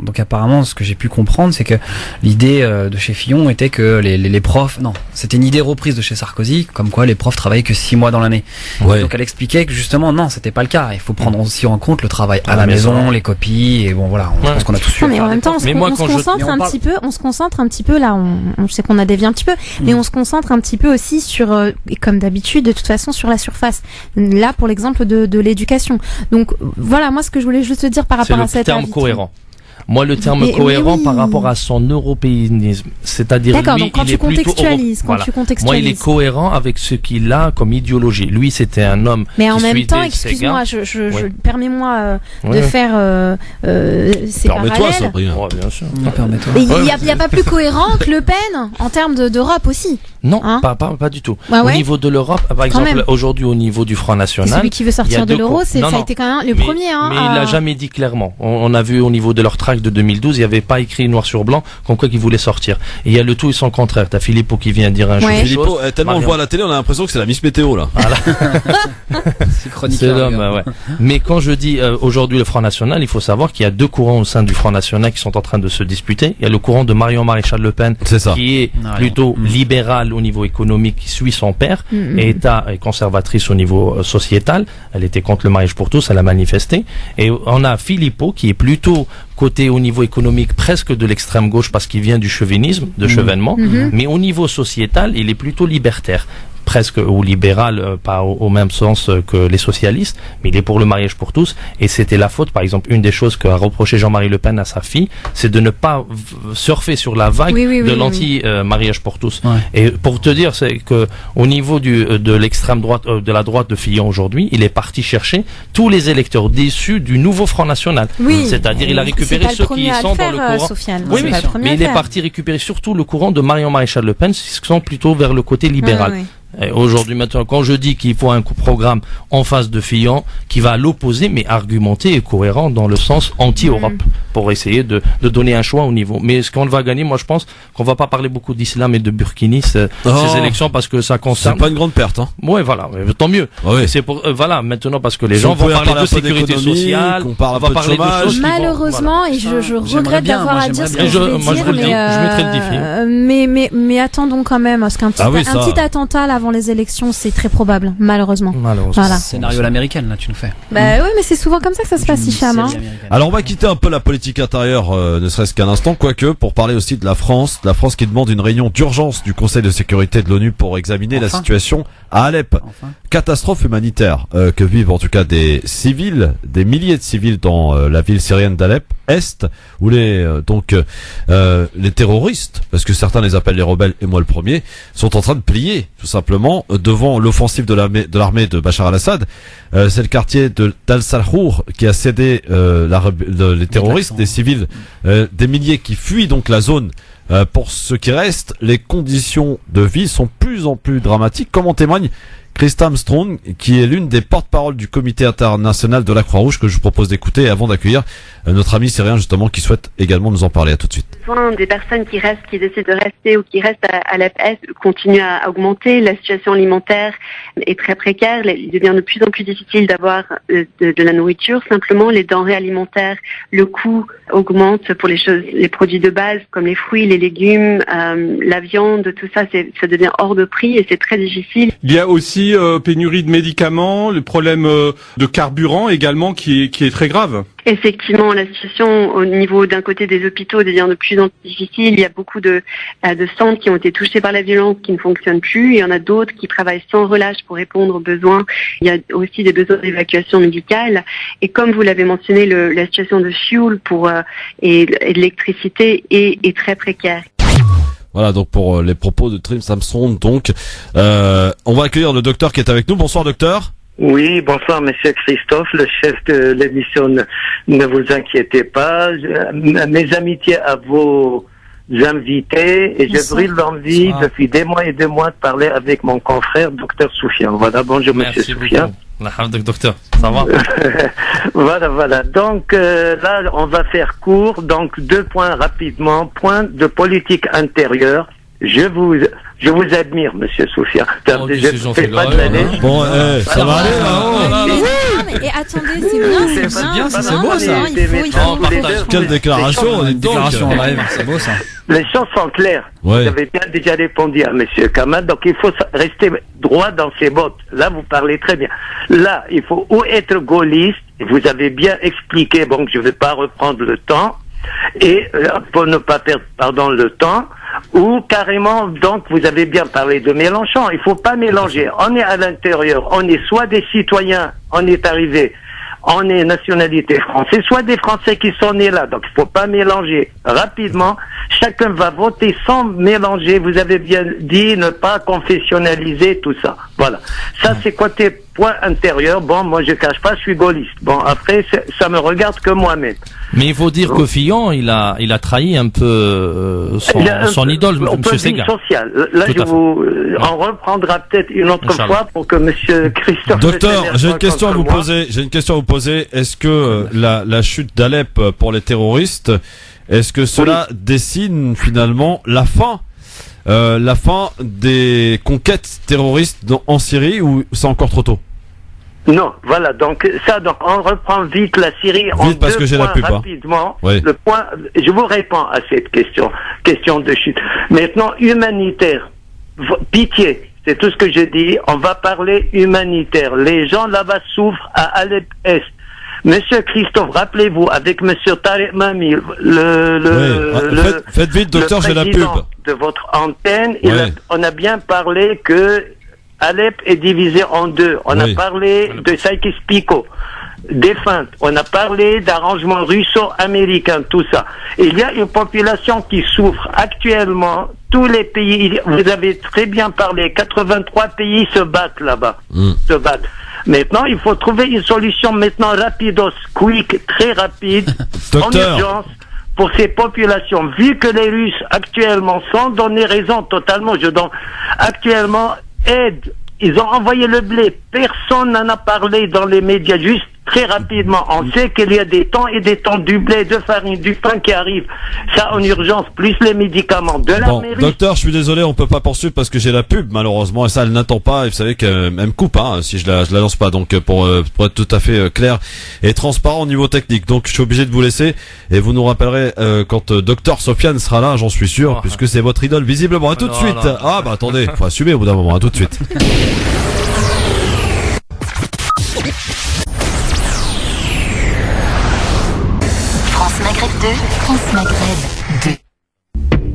ce que j'ai pu comprendre, c'est que l'idée de chez Fillon était que les profs, non, c'était une idée reprise de chez Sarkozy, comme quoi les profs travaillaient que 6 mois dans l'année. Ouais. Donc elle expliquait que justement non, c'était pas le cas. Il faut prendre aussi en compte le travail à la maison, les copies. Et bon voilà, je pense qu'on a tous su. Mais en même temps, on se concentre un petit peu là. On sait qu'on a dévié un petit peu, mais on se concentre un petit peu aussi sur, et comme d'habitude, de toute façon, sur la surface. Là, pour l'exemple de l'éducation. Donc voilà, moi, ce que je voulais juste te dire par rapport à cette terme cohérent. Moi, le terme cohérent par rapport à son européanisme, c'est-à-dire lui, donc quand tu contextualises, moi, il est cohérent avec ce qu'il a comme idéologie. Lui, c'était un homme. Mais en même temps, excuse-moi, permets-moi de faire ces parallèles. Permets-toi, Sabrina. Ouais, bien sûr. Il n'y a pas plus cohérent que Le Pen en termes d'Europe aussi. Non, pas du tout. Au niveau de l'Europe, par exemple, aujourd'hui, au niveau du Front National, celui qui veut sortir de l'euro, ça a été quand même le premier. Mais il l'a jamais dit clairement. On a vu au niveau de leur tract de 2012, il n'y avait pas écrit noir sur blanc comme quoi qu'ils voulaient sortir. Et il y a le tout et son contraire. T'as Philippot qui vient dire un chose. Philippot, tellement on le voit à la télé, on a l'impression que c'est la Miss Météo là. Voilà. C'est chroniqueur. C'est l'homme, ouais. Mais quand je dis aujourd'hui le Front National, il faut savoir qu'il y a deux courants au sein du Front National qui sont en train de se disputer. Il y a le courant de Marion Maréchal Le Pen, qui est plutôt libéral au niveau économique, qui suit son père, et est conservatrice au niveau sociétal. Elle était contre le mariage pour tous, elle a manifesté. Et on a Philippot qui est plutôt côté au niveau économique presque de l'extrême gauche parce qu'il vient du chauvinisme, de Chevènement, mais au niveau sociétal, il est plutôt libertaire. Presque ou libéral, pas au même sens que les socialistes, mais il est pour le mariage pour tous, et c'était la faute, par exemple, une des choses qu'a reproché Jean-Marie Le Pen à sa fille, c'est de ne pas surfer sur la vague de l'anti-mariage pour tous. Ouais. Et pour te dire, c'est que au niveau de l'extrême droite, de la droite de Fillon aujourd'hui, il est parti chercher tous les électeurs déçus du nouveau Front National. C'est-à-dire, il a récupéré ceux qui sont dans le courant. Mais il est parti récupérer surtout le courant de Marion Maréchal Le Pen, qui sont plutôt vers le côté libéral. Et aujourd'hui, maintenant, quand je dis qu'il faut un programme en face de Fillon qui va à l'opposé, mais argumenté et cohérent dans le sens anti-Europe, pour essayer de donner un choix au niveau. Mais ce qu'on va gagner, moi je pense qu'on va pas parler beaucoup d'islam et de burkini ces élections parce que ça concerne. C'est pas une grande perte, hein. Ouais, voilà, tant mieux. C'est pour voilà, maintenant parce que les gens vont parler de sécurité sociale, on va parler de choses. Malheureusement, et je regrette d'avoir à dire ce que je vais dire, mais attendons quand même, parce qu'un petit attentat là avant les élections, c'est très probable, malheureusement. Voilà. Scénario à l'américaine, là, tu nous fais. Oui, mais c'est souvent comme ça que ça se passe, Hicham. Alors, on va quitter un peu la politique intérieure, ne serait-ce qu'un instant, quoique, pour parler aussi de la France qui demande une réunion d'urgence du Conseil de sécurité de l'ONU pour examiner la situation à Alep. Catastrophe humanitaire que vivent en tout cas des civils, des milliers de civils dans la ville syrienne d'Alep Est, où les terroristes, parce que certains les appellent les rebelles et moi le premier, sont en train de plier tout simplement devant l'offensive de l'armée de Bachar al-Assad. C'est le quartier d'Al-Salhour qui a cédé les terroristes, des civils, des milliers qui fuient donc la zone. Pour ce qui reste, les conditions de vie sont plus en plus dramatiques, comme en témoigne Christa Armstrong, qui est l'une des porte-paroles du comité international de la Croix-Rouge, que je vous propose d'écouter avant d'accueillir notre ami syrien justement qui souhaite également nous en parler. À tout de suite. Des personnes qui décident de rester ou qui restent à l'Est continue à augmenter. La situation alimentaire est très précaire. Il devient de plus en plus difficile d'avoir de la nourriture. Simplement, les denrées alimentaires, le coût augmente pour les produits de base comme les fruits, les légumes, la viande, tout ça, ça devient hors de prix et c'est très difficile. Il y a aussi pénurie de médicaments, le problème de carburant également qui est très grave. Effectivement, la situation au niveau d'un côté des hôpitaux devient de plus en plus difficile. Il y a beaucoup de centres qui ont été touchés par la violence qui ne fonctionnent plus. Il y en a d'autres qui travaillent sans relâche pour répondre aux besoins. Il y a aussi des besoins d'évacuation médicale. Et comme vous l'avez mentionné, la situation de fuel et de l'électricité est très précaire. Voilà donc pour les propos de Trim Samson. Donc, on va accueillir le docteur qui est avec nous. Bonsoir docteur. Oui, bonsoir Monsieur Christophe, le chef de l'émission. Ne vous inquiétez pas. Mes amitiés à vos invités et je brûle l'envie depuis des mois et des mois de parler avec mon confrère, docteur Soufiane. Voilà, bonjour monsieur Soufiane. Docteur, ça va? Voilà. Donc là, on va faire court. Donc 2 points rapidement. Point de politique intérieure. Je vous admire, monsieur Soufiane. Je fais pas de la lèche. Bon, ça va aller, là. Et attendez, c'est bien, c'est beau, ça. Quelle déclaration, une déclaration en live, c'est beau, ça. Les choses sont claires. Ouais. Vous avez bien déjà répondu à monsieur Kamal, donc il faut rester droit dans ses bottes. Là, vous parlez très bien. Là, il faut ou être gaulliste, vous avez bien expliqué, bon, je ne vais pas reprendre le temps, et pour ne pas perdre, le temps, ou carrément, donc, vous avez bien parlé de Mélenchon. Il faut pas mélanger. On est à l'intérieur, on est soit des citoyens, on est arrivé, on est nationalité française, soit des Français qui sont nés là. Donc, il faut pas mélanger. Rapidement, chacun va voter sans mélanger. Vous avez bien dit ne pas confessionnaliser tout ça. Voilà. Ça, c'est côté point intérieur. Bon, moi, je cache pas, je suis gaulliste. Bon, après, ça me regarde que moi-même. Mais il faut dire que Fillon, il a trahi un peu son idole, M. Sega. Social. Là, on reprendra peut-être une autre fois pour que M. Christophe... Docteur, j'ai une question à vous poser. Est-ce que la chute d'Alep pour les terroristes, est-ce que cela dessine finalement la fin des conquêtes terroristes en Syrie, ou c'est encore trop tôt? Non, voilà, donc on reprend vite la Syrie en parce que j'ai la pub, rapidement. Oui. Le point, je vous réponds à cette question de chute. Maintenant, humanitaire, pitié, c'est tout ce que je dis, on va parler humanitaire. Les gens là-bas souffrent à Alep-Est. Monsieur Christophe, rappelez-vous, avec Monsieur Tariq Mami, faites vite, docteur, j'ai la pub. De votre antenne, on a bien parlé que Alep est divisé en deux. On a parlé de Sykes-Picot, des feintes. On a parlé d'arrangements russo-américains, tout ça. Il y a une population qui souffre actuellement. Tous les pays, vous avez très bien parlé, 83 pays se battent là-bas. Se battent. Maintenant, il faut trouver une solution maintenant rapidos, quick, très rapide, en urgence, pour ces populations. Vu que les Russes actuellement, sans donner raison totalement, actuellement aident. Ils ont envoyé le blé. Personne n'en a parlé dans les médias. Juste très rapidement, on sait qu'il y a des temps et des temps du blé, de farine, du pain qui arrivent. Ça en urgence, plus les médicaments de la mairie. Docteur, je suis désolé, on peut pas poursuivre parce que j'ai la pub malheureusement, et ça elle n'attend pas. Et vous savez qu'elle me coupe si je la lance pas. Donc pour être tout à fait clair et transparent au niveau technique. Donc je suis obligé de vous laisser et vous nous rappellerez quand docteur Sofiane sera là, j'en suis sûr, puisque c'est votre idole visiblement. À tout de suite. Ah bah attendez, faut assumer au bout d'un moment. À tout de suite. France Maghreb 2.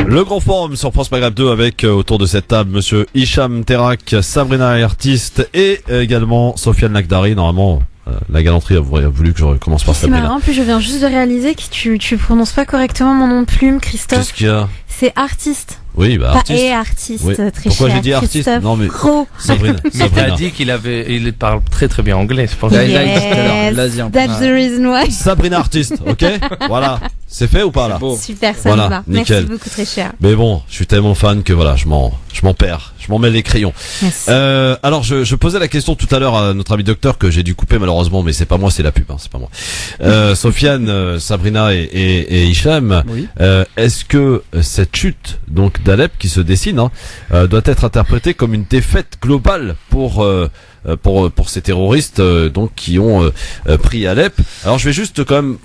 Le grand forum sur France Maghreb 2 avec autour de cette table monsieur Hicham Terak, Sabrina Artiste et également Sofiane Lakdari. Normalement la galanterie a voulu que je commence par Sabrina. C'est marrant, en plus je viens juste de réaliser que tu prononces pas correctement mon nom de plume, Christophe. Qu'est-ce qu'il y a? C'est artiste. Oui, bah artiste. Et artiste, oui. Très Pourquoi cher. j'ai dit artiste? Christophe Non mais Sabrina. Il a dit il parle très très bien anglais. C'est pour ça. That's the reason why. Sabrina Artiste, ok? Voilà. C'est fait ou pas là? Super, ça voilà, me va. nickel. Merci beaucoup, très cher. Mais bon, je suis tellement fan que voilà, je m'en perds. Je m'en mets les crayons. Alors je posais la question tout à l'heure à notre ami docteur que j'ai dû couper malheureusement, mais c'est pas moi, c'est la pub, c'est pas moi. Sofiane, Sabrina et Hicham, est-ce que cette chute donc d'Alep qui se dessine doit être interprétée comme une défaite globale pour ces terroristes donc qui ont pris Alep? Alors je vais juste quand même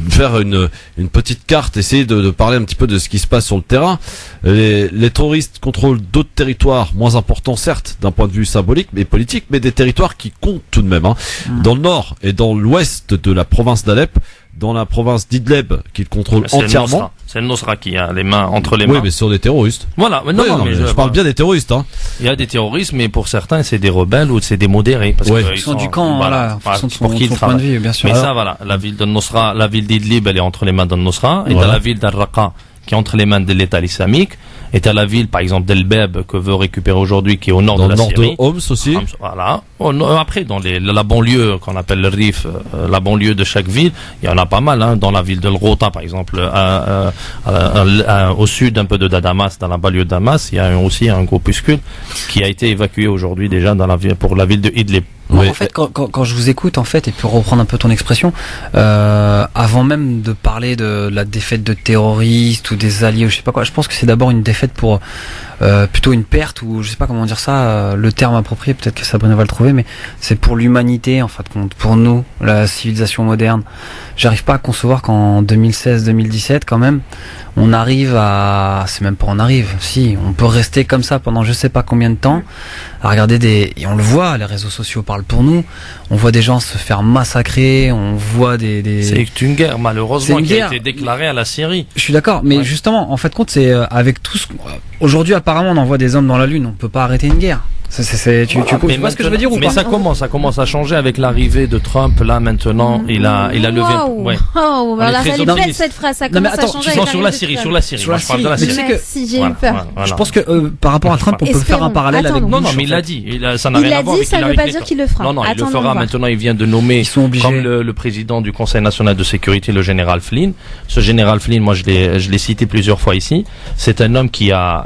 faire une petite carte, essayer de parler un petit peu de ce qui se passe sur le terrain. Les terroristes contrôlent d'autres territoires moins importants certes d'un point de vue symbolique mais politique, mais des territoires qui comptent tout de même dans le nord et dans l'ouest de la province d'Alep, dans la province d'Idleb qu'ils contrôlent entièrement. C'est le Nosra qui a les mains entre les mains. Oui, mais sur des terroristes. Voilà, mais non, mais je parle bien des terroristes. Il y a des terroristes, mais pour certains, c'est des rebelles ou c'est des modérés. Parce qu'ils sont du camp, voilà, en fonction de son point de vue, bien sûr. Mais ça, voilà, la ville de Nosra, la ville d'Idlib, elle est entre les mains de Nosra, et dans la ville d'Al-Raqqa, qui est entre les mains de l'État islamique. est à la ville, par exemple, d'El Beb, que veut récupérer aujourd'hui, qui est au nord de la Syrie. Dans le nord de Homs aussi. Voilà. Après, dans la banlieue, qu'on appelle le Rif, la banlieue de chaque ville, il y en a pas mal, hein. Dans la ville de Rota, par exemple, au sud un peu de Damas, dans la banlieue de Damas, il y a aussi un groupuscule qui a été évacué aujourd'hui déjà pour la ville de Idlib. Oui. En fait, quand je vous écoute, en fait, et pour reprendre un peu ton expression, avant même de parler de la défaite de terroristes ou des alliés ou je sais pas quoi, je pense que c'est d'abord une défaite pour plutôt une perte, ou je sais pas comment dire ça, le terme approprié, peut-être que Sabrina va le trouver, mais c'est pour l'humanité, en fait, pour nous, la civilisation moderne. J'arrive pas à concevoir qu'en 2016-2017, quand même, on arrive à, c'est même pas on arrive, si, on peut rester comme ça pendant je sais pas combien de temps, à regarder et on le voit, les réseaux sociaux parlent pour nous, on voit des gens se faire massacrer, on voit C'est une guerre, malheureusement, qui a été déclarée à la Syrie. Je suis d'accord, mais justement, en fait, compte, c'est avec tout ce... Aujourd'hui, apparemment, on envoie des hommes dans la Lune, on peut pas arrêter une guerre. Tu vois ce que je veux dire ou mais pas? ça commence à changer avec l'arrivée de Trump. Là maintenant, il a levé. Ouais. Oh, alors elle est belle cette phrase. Ça commence à changer. Sur la Syrie. Moi, je parle de la Syrie. Si j'ai eu peur. Je pense que par rapport à Trump, on peut faire un parallèle avec. Non, mais il l'a dit. Ça n'a rien à voir avec ça ne veut pas dire qu'il le fera. Non, il le fera. Maintenant, il vient de nommer comme le président du Conseil national de sécurité, le général Flynn. Ce général Flynn, moi, je l'ai cité plusieurs fois ici. C'est un homme qui a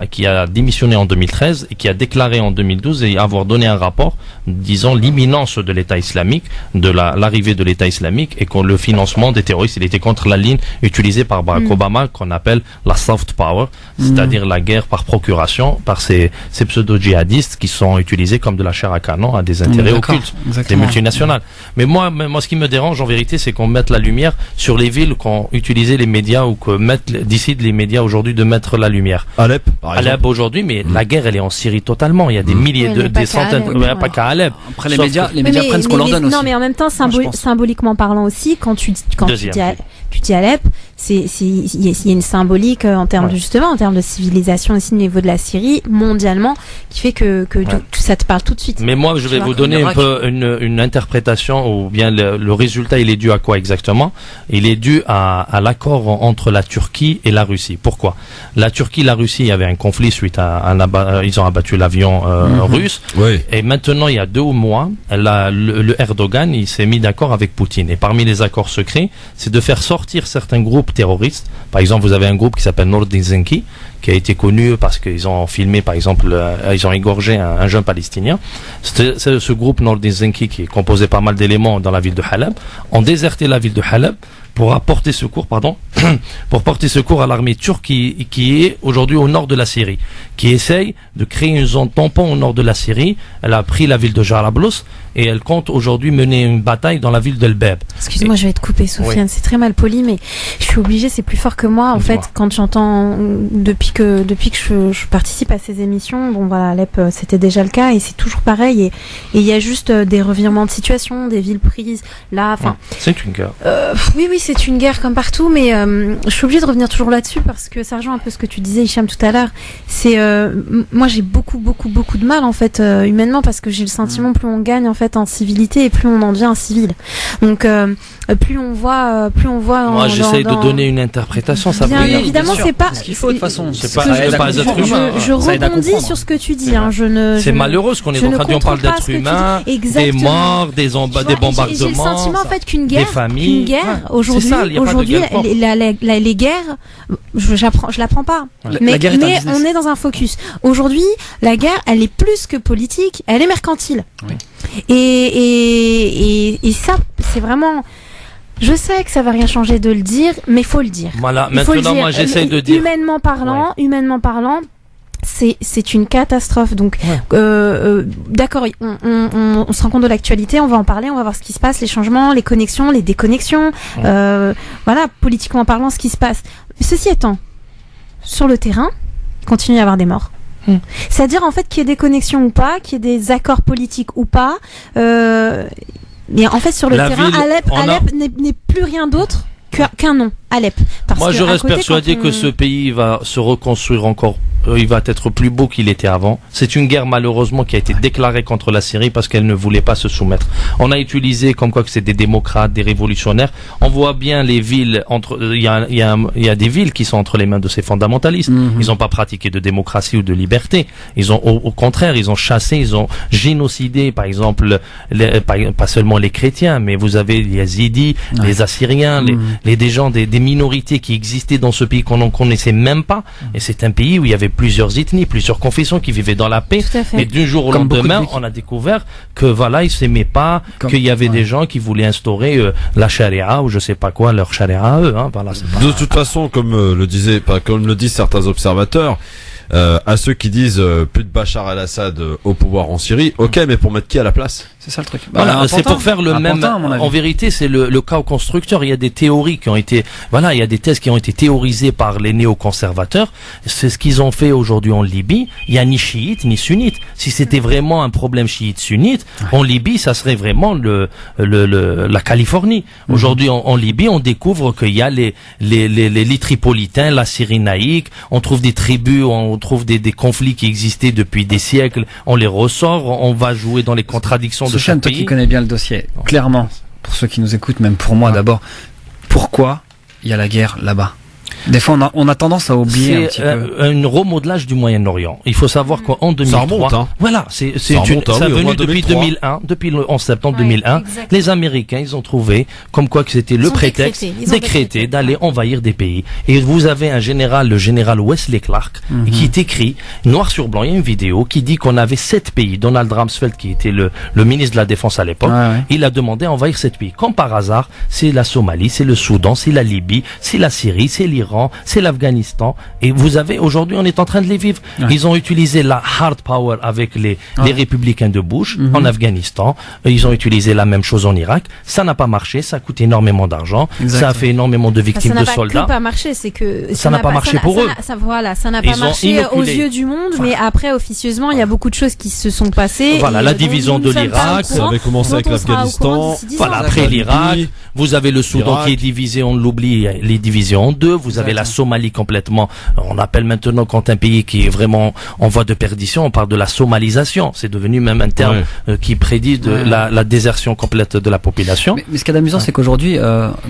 démissionné en 2013 et qui a déclaré en 2012 et avoir donné un rapport disant l'imminence de l'État islamique, de l'arrivée de l'État islamique et que le financement des terroristes, il était contre la ligne utilisée par Barack Obama qu'on appelle la soft power, c'est-à-dire la guerre par procuration par ces pseudo-djihadistes qui sont utilisés comme de la chair à canon à des intérêts occultes, des multinationales. Mais moi, ce qui me dérange en vérité, c'est qu'on mette la lumière sur les villes qu'ont utilisé les médias ou que décident les médias aujourd'hui de mettre la lumière. Alep, par exemple. Alep aujourd'hui, mais la guerre, elle est en Syrie totalement. Il y a des milliers des centaines, pas qu'à Alep. Après, les médias prennent ce qu'on leur donne aussi. Non, mais en même temps, symboliquement parlant aussi, quand tu dis Alep, il y a une symbolique en termes en termes de civilisation aussi au niveau de la Syrie, mondialement, qui fait que ça te parle tout de suite. Mais moi, je vais vous donner un peu une interprétation, ou bien le résultat, il est dû à quoi exactement? Il est dû à l'accord entre la Turquie et la Russie. Pourquoi? La Turquie, la Russie, il y avait un conflit suite à ils ont abattu l'avion russe. Oui. Et maintenant, il y a 2 mois, le Erdogan, il s'est mis d'accord avec Poutine. Et parmi les accords secrets, c'est de faire sortir certains groupes terroristes. Par exemple, vous avez un groupe qui s'appelle Nordin Zenki, qui a été connu parce qu'ils ont filmé, par exemple, ils ont égorgé un jeune palestinien. C'est ce groupe Nordin Zenki, qui est composé par mal d'éléments dans la ville de Halab, ont déserté la ville de Halab pour apporter secours, pour porter secours à l'armée turque qui est aujourd'hui au nord de la Syrie, qui essaye de créer une zone tampon au nord de la Syrie. Elle a pris la ville de Jarablus et elle compte aujourd'hui mener une bataille dans la ville d'El Beb. Excuse-moi, je vais te couper, Soufiane, c'est très mal poli, mais je suis obligée, c'est plus fort que moi. En fait, quand j'entends, depuis que je participe à ces émissions, bon voilà, Alep, c'était déjà le cas et c'est toujours pareil. Et il y a juste des revirements de situation, des villes prises. Là, enfin. C'est une guerre. Oui, c'est une guerre comme partout, mais je suis obligée de revenir toujours là-dessus parce que ça rejoint un peu ce que tu disais, Hicham, tout à l'heure. C'est moi, j'ai beaucoup de mal en fait humainement, parce que j'ai le sentiment plus on gagne en fait en civilité et plus on en devient un civil. Donc plus on voit. Moi, j'essaye de donner une interprétation. Ça bien évidemment, c'est pas ce qu'il faut de toute façon. C'est pas être humain. Je rebondis sur ce que tu dis. C'est malheureux ce qu'on est en train de dire. On parle d'être humain, des morts, des bombardements, j'ai le sentiment en fait qu'une guerre aujourd'hui, les guerres, je l'apprends pas. Mais on est dans un focus. Aujourd'hui, la guerre, elle est plus que politique, elle est mercantile. Oui. Et ça, c'est vraiment. Je sais que ça va rien changer de le dire, mais faut le dire. Voilà. Maintenant, moi, j'essaie de dire. Humainement parlant. C'est une catastrophe. Donc, d'accord, on se rend compte de l'actualité, on va en parler, on va voir ce qui se passe, les changements, les connexions, les déconnexions. Voilà, politiquement parlant, ce qui se passe. Ceci étant, sur le terrain, il continue à y avoir des morts. C'est-à-dire, en fait, qu'il y ait des connexions ou pas, qu'il y ait des accords politiques ou pas. Mais en fait, sur le terrain, Alep n'est plus rien d'autre qu'un nom, Alep. Moi, je reste persuadé que ce pays va se reconstruire encore il va être plus beau qu'il était avant. C'est une guerre malheureusement qui a été déclarée contre la Syrie parce qu'elle ne voulait pas se soumettre. On a utilisé comme quoi que c'est des démocrates, des révolutionnaires. On voit bien les villes il y a des villes qui sont entre les mains de ces fondamentalistes. Ils n'ont pas pratiqué de démocratie ou de liberté. Ils ont au contraire, ils ont chassé, ils ont génocidé, par exemple, pas seulement les chrétiens, mais vous avez les Yazidis, les Assyriens, des gens, des minorités qui existaient dans ce pays qu'on ne connaissait même pas. Et c'est un pays où il y avait plusieurs ethnies, plusieurs confessions qui vivaient dans la paix. Et d'un jour au lendemain, on a découvert que voilà, ils s'aimaient pas, qu'il y avait des gens qui voulaient instaurer la charia ou je sais pas quoi, leur charia à eux. Voilà, de toute façon, comme le disent certains observateurs, à ceux qui disent plus de Bachar el-Assad au pouvoir en Syrie, ok, mais pour mettre qui à la place? C'est ça le truc. Voilà, c'est pour faire le même. En vérité, c'est le cas constructeur. Il y a des théories qui ont été, il y a des thèses qui ont été théorisées par les néoconservateurs. C'est ce qu'ils ont fait aujourd'hui en Libye. Il y a ni chiite ni sunnite. Si c'était vraiment un problème chiite-sunnite, en Libye, ça serait vraiment la Californie. Aujourd'hui, en Libye, on découvre qu'il y a les Tripolitains, la Cyrénaïque. On trouve des tribus, on trouve des conflits qui existaient depuis des siècles. On les ressort. On va jouer dans les contradictions de Soufiane, toi qui connais bien le dossier, clairement, pour ceux qui nous écoutent, même pour moi d'abord, pourquoi il y a la guerre là-bas? Des fois, on a tendance à oublier un petit peu. Un remodelage du Moyen-Orient. Il faut savoir qu'en 2003, ça remonte, hein. Voilà, ça venu depuis 2001, depuis le 11 septembre 2001. Exactement. Les Américains, ils ont trouvé comme quoi que c'était le prétexte décrété d'aller envahir des pays. Et vous avez le général Wesley Clark, qui est écrit noir sur blanc. Il y a une vidéo qui dit qu'on avait 7 pays. Donald Rumsfeld, qui était le ministre de la Défense à l'époque, il a demandé à envahir 7 pays. Comme par hasard, c'est la Somalie, c'est le Soudan, c'est la Libye, c'est la Syrie, c'est l'Iran, c'est l'Afghanistan, et vous avez aujourd'hui, on est en train de les vivre. Ils ont utilisé la hard power avec les républicains de Bush en Afghanistan. Ils ont utilisé la même chose en Irak. Ça n'a pas marché, ça coûte énormément d'argent, ça a fait énormément de victimes de soldats. Ça n'a pas marché, c'est que ça n'a pas marché pour eux. Ça n'a pas marché aux yeux du monde, mais après officieusement, il y a beaucoup de choses qui se sont passées. Voilà, la division de l'Irak, ça avait commencé avec l'Afghanistan. Voilà, après l'Irak, vous avez le Soudan qui est divisé, on l'oublie, les divisions en deux. Vous avez la Somalie complètement. On appelle maintenant, quand un pays qui est vraiment en voie de perdition, on parle de la somalisation. C'est devenu même un terme qui prédit la désertion complète de la population. Mais ce qui est amusant, c'est qu'aujourd'hui,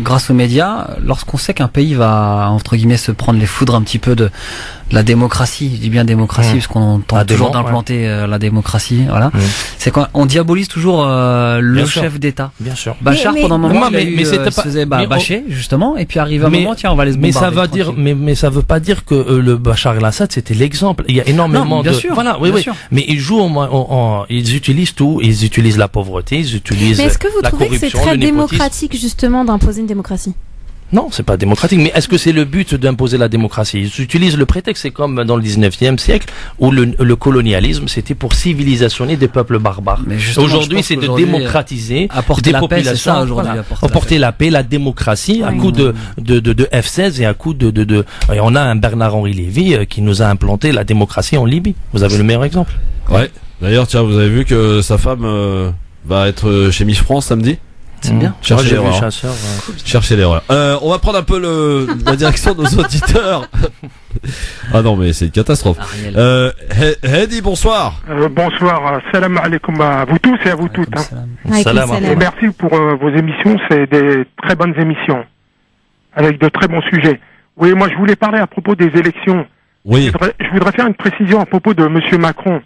grâce aux médias, lorsqu'on sait qu'un pays va, entre guillemets, se prendre les foudres un petit peu de la démocratie, je dis bien démocratie, parce qu'on entend toujours d'implanter la démocratie, voilà. C'est qu'on diabolise toujours le chef d'État. Bien sûr. Bachar, pendant un moment, se faisait bâcher, justement, et puis arrive un moment, tiens, on va les bombarder. Mais ça veut pas dire que le Bachar el-Assad c'était l'exemple. Il y a énormément bien sûr, voilà, sûr. Mais ils jouent ils utilisent tout, ils utilisent la pauvreté, ils utilisent la corruption. Mais est-ce que vous trouvez que c'est très démocratique justement d'imposer une démocratie? Non, c'est pas démocratique. Mais est-ce que c'est le but d'imposer la démocratie? Ils utilisent le prétexte, c'est comme dans le 19e siècle, où le colonialisme, c'était pour civilisationner des peuples barbares. Aujourd'hui, c'est de démocratiser des populations. Apporter la paix, la démocratie, à coup de F-16 et à coup et on a un Bernard-Henri Lévy qui nous a implanté la démocratie en Libye. Vous avez le meilleur exemple. Ouais. D'ailleurs, tiens, vous avez vu que sa femme va être chez Miss France samedi? C'est bien. Cherchez l'erreur. Cherchez l'erreur. On va prendre un peu la direction de nos auditeurs. Ah non, mais c'est une catastrophe. Hedi, bonsoir. Bonsoir. Salam alaikum à vous tous et à vous toutes. Salam. Et merci pour vos émissions. C'est des très bonnes émissions. Avec de très bons sujets. Oui, moi je voulais parler à propos des élections. Oui. Je voudrais faire une précision à propos de Monsieur Macron.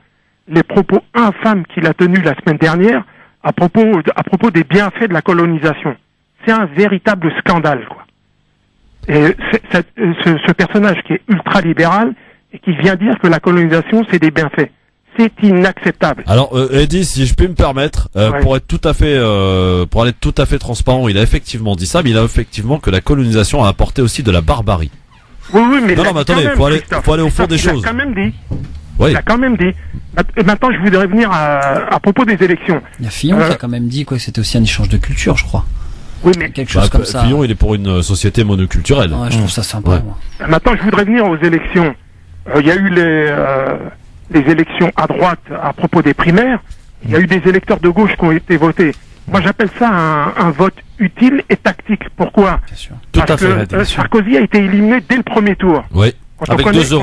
Les propos infâmes qu'il a tenus la semaine dernière à propos des bienfaits de la colonisation. C'est un véritable scandale, quoi. Et ce personnage qui est ultra-libéral et qui vient dire que la colonisation, c'est des bienfaits. C'est inacceptable. Alors, Eddy, si je puis me permettre, pour être pour aller tout à fait transparent, il a effectivement dit ça, mais il a effectivement que la colonisation a apporté aussi de la barbarie. Oui, mais non, mais attendez, faut aller au fond des choses. Il a quand même dit. Oui. Il a quand même dit. Et maintenant, je voudrais revenir à propos des élections. Il y a Fillon qui a quand même dit que c'était aussi un échange de culture, je crois. Oui, mais quelque chose comme ça. Fillon, il est pour une société monoculturelle. Ouais, je trouve ça sympa. Moi. Maintenant, je voudrais venir aux élections. Il y a eu les élections à droite à propos des primaires. Il y a eu des électeurs de gauche qui ont été votés. Moi, j'appelle ça un vote utile et tactique. Pourquoi? Tout à fait. Sarkozy a été éliminé dès le premier tour. Oui. Quand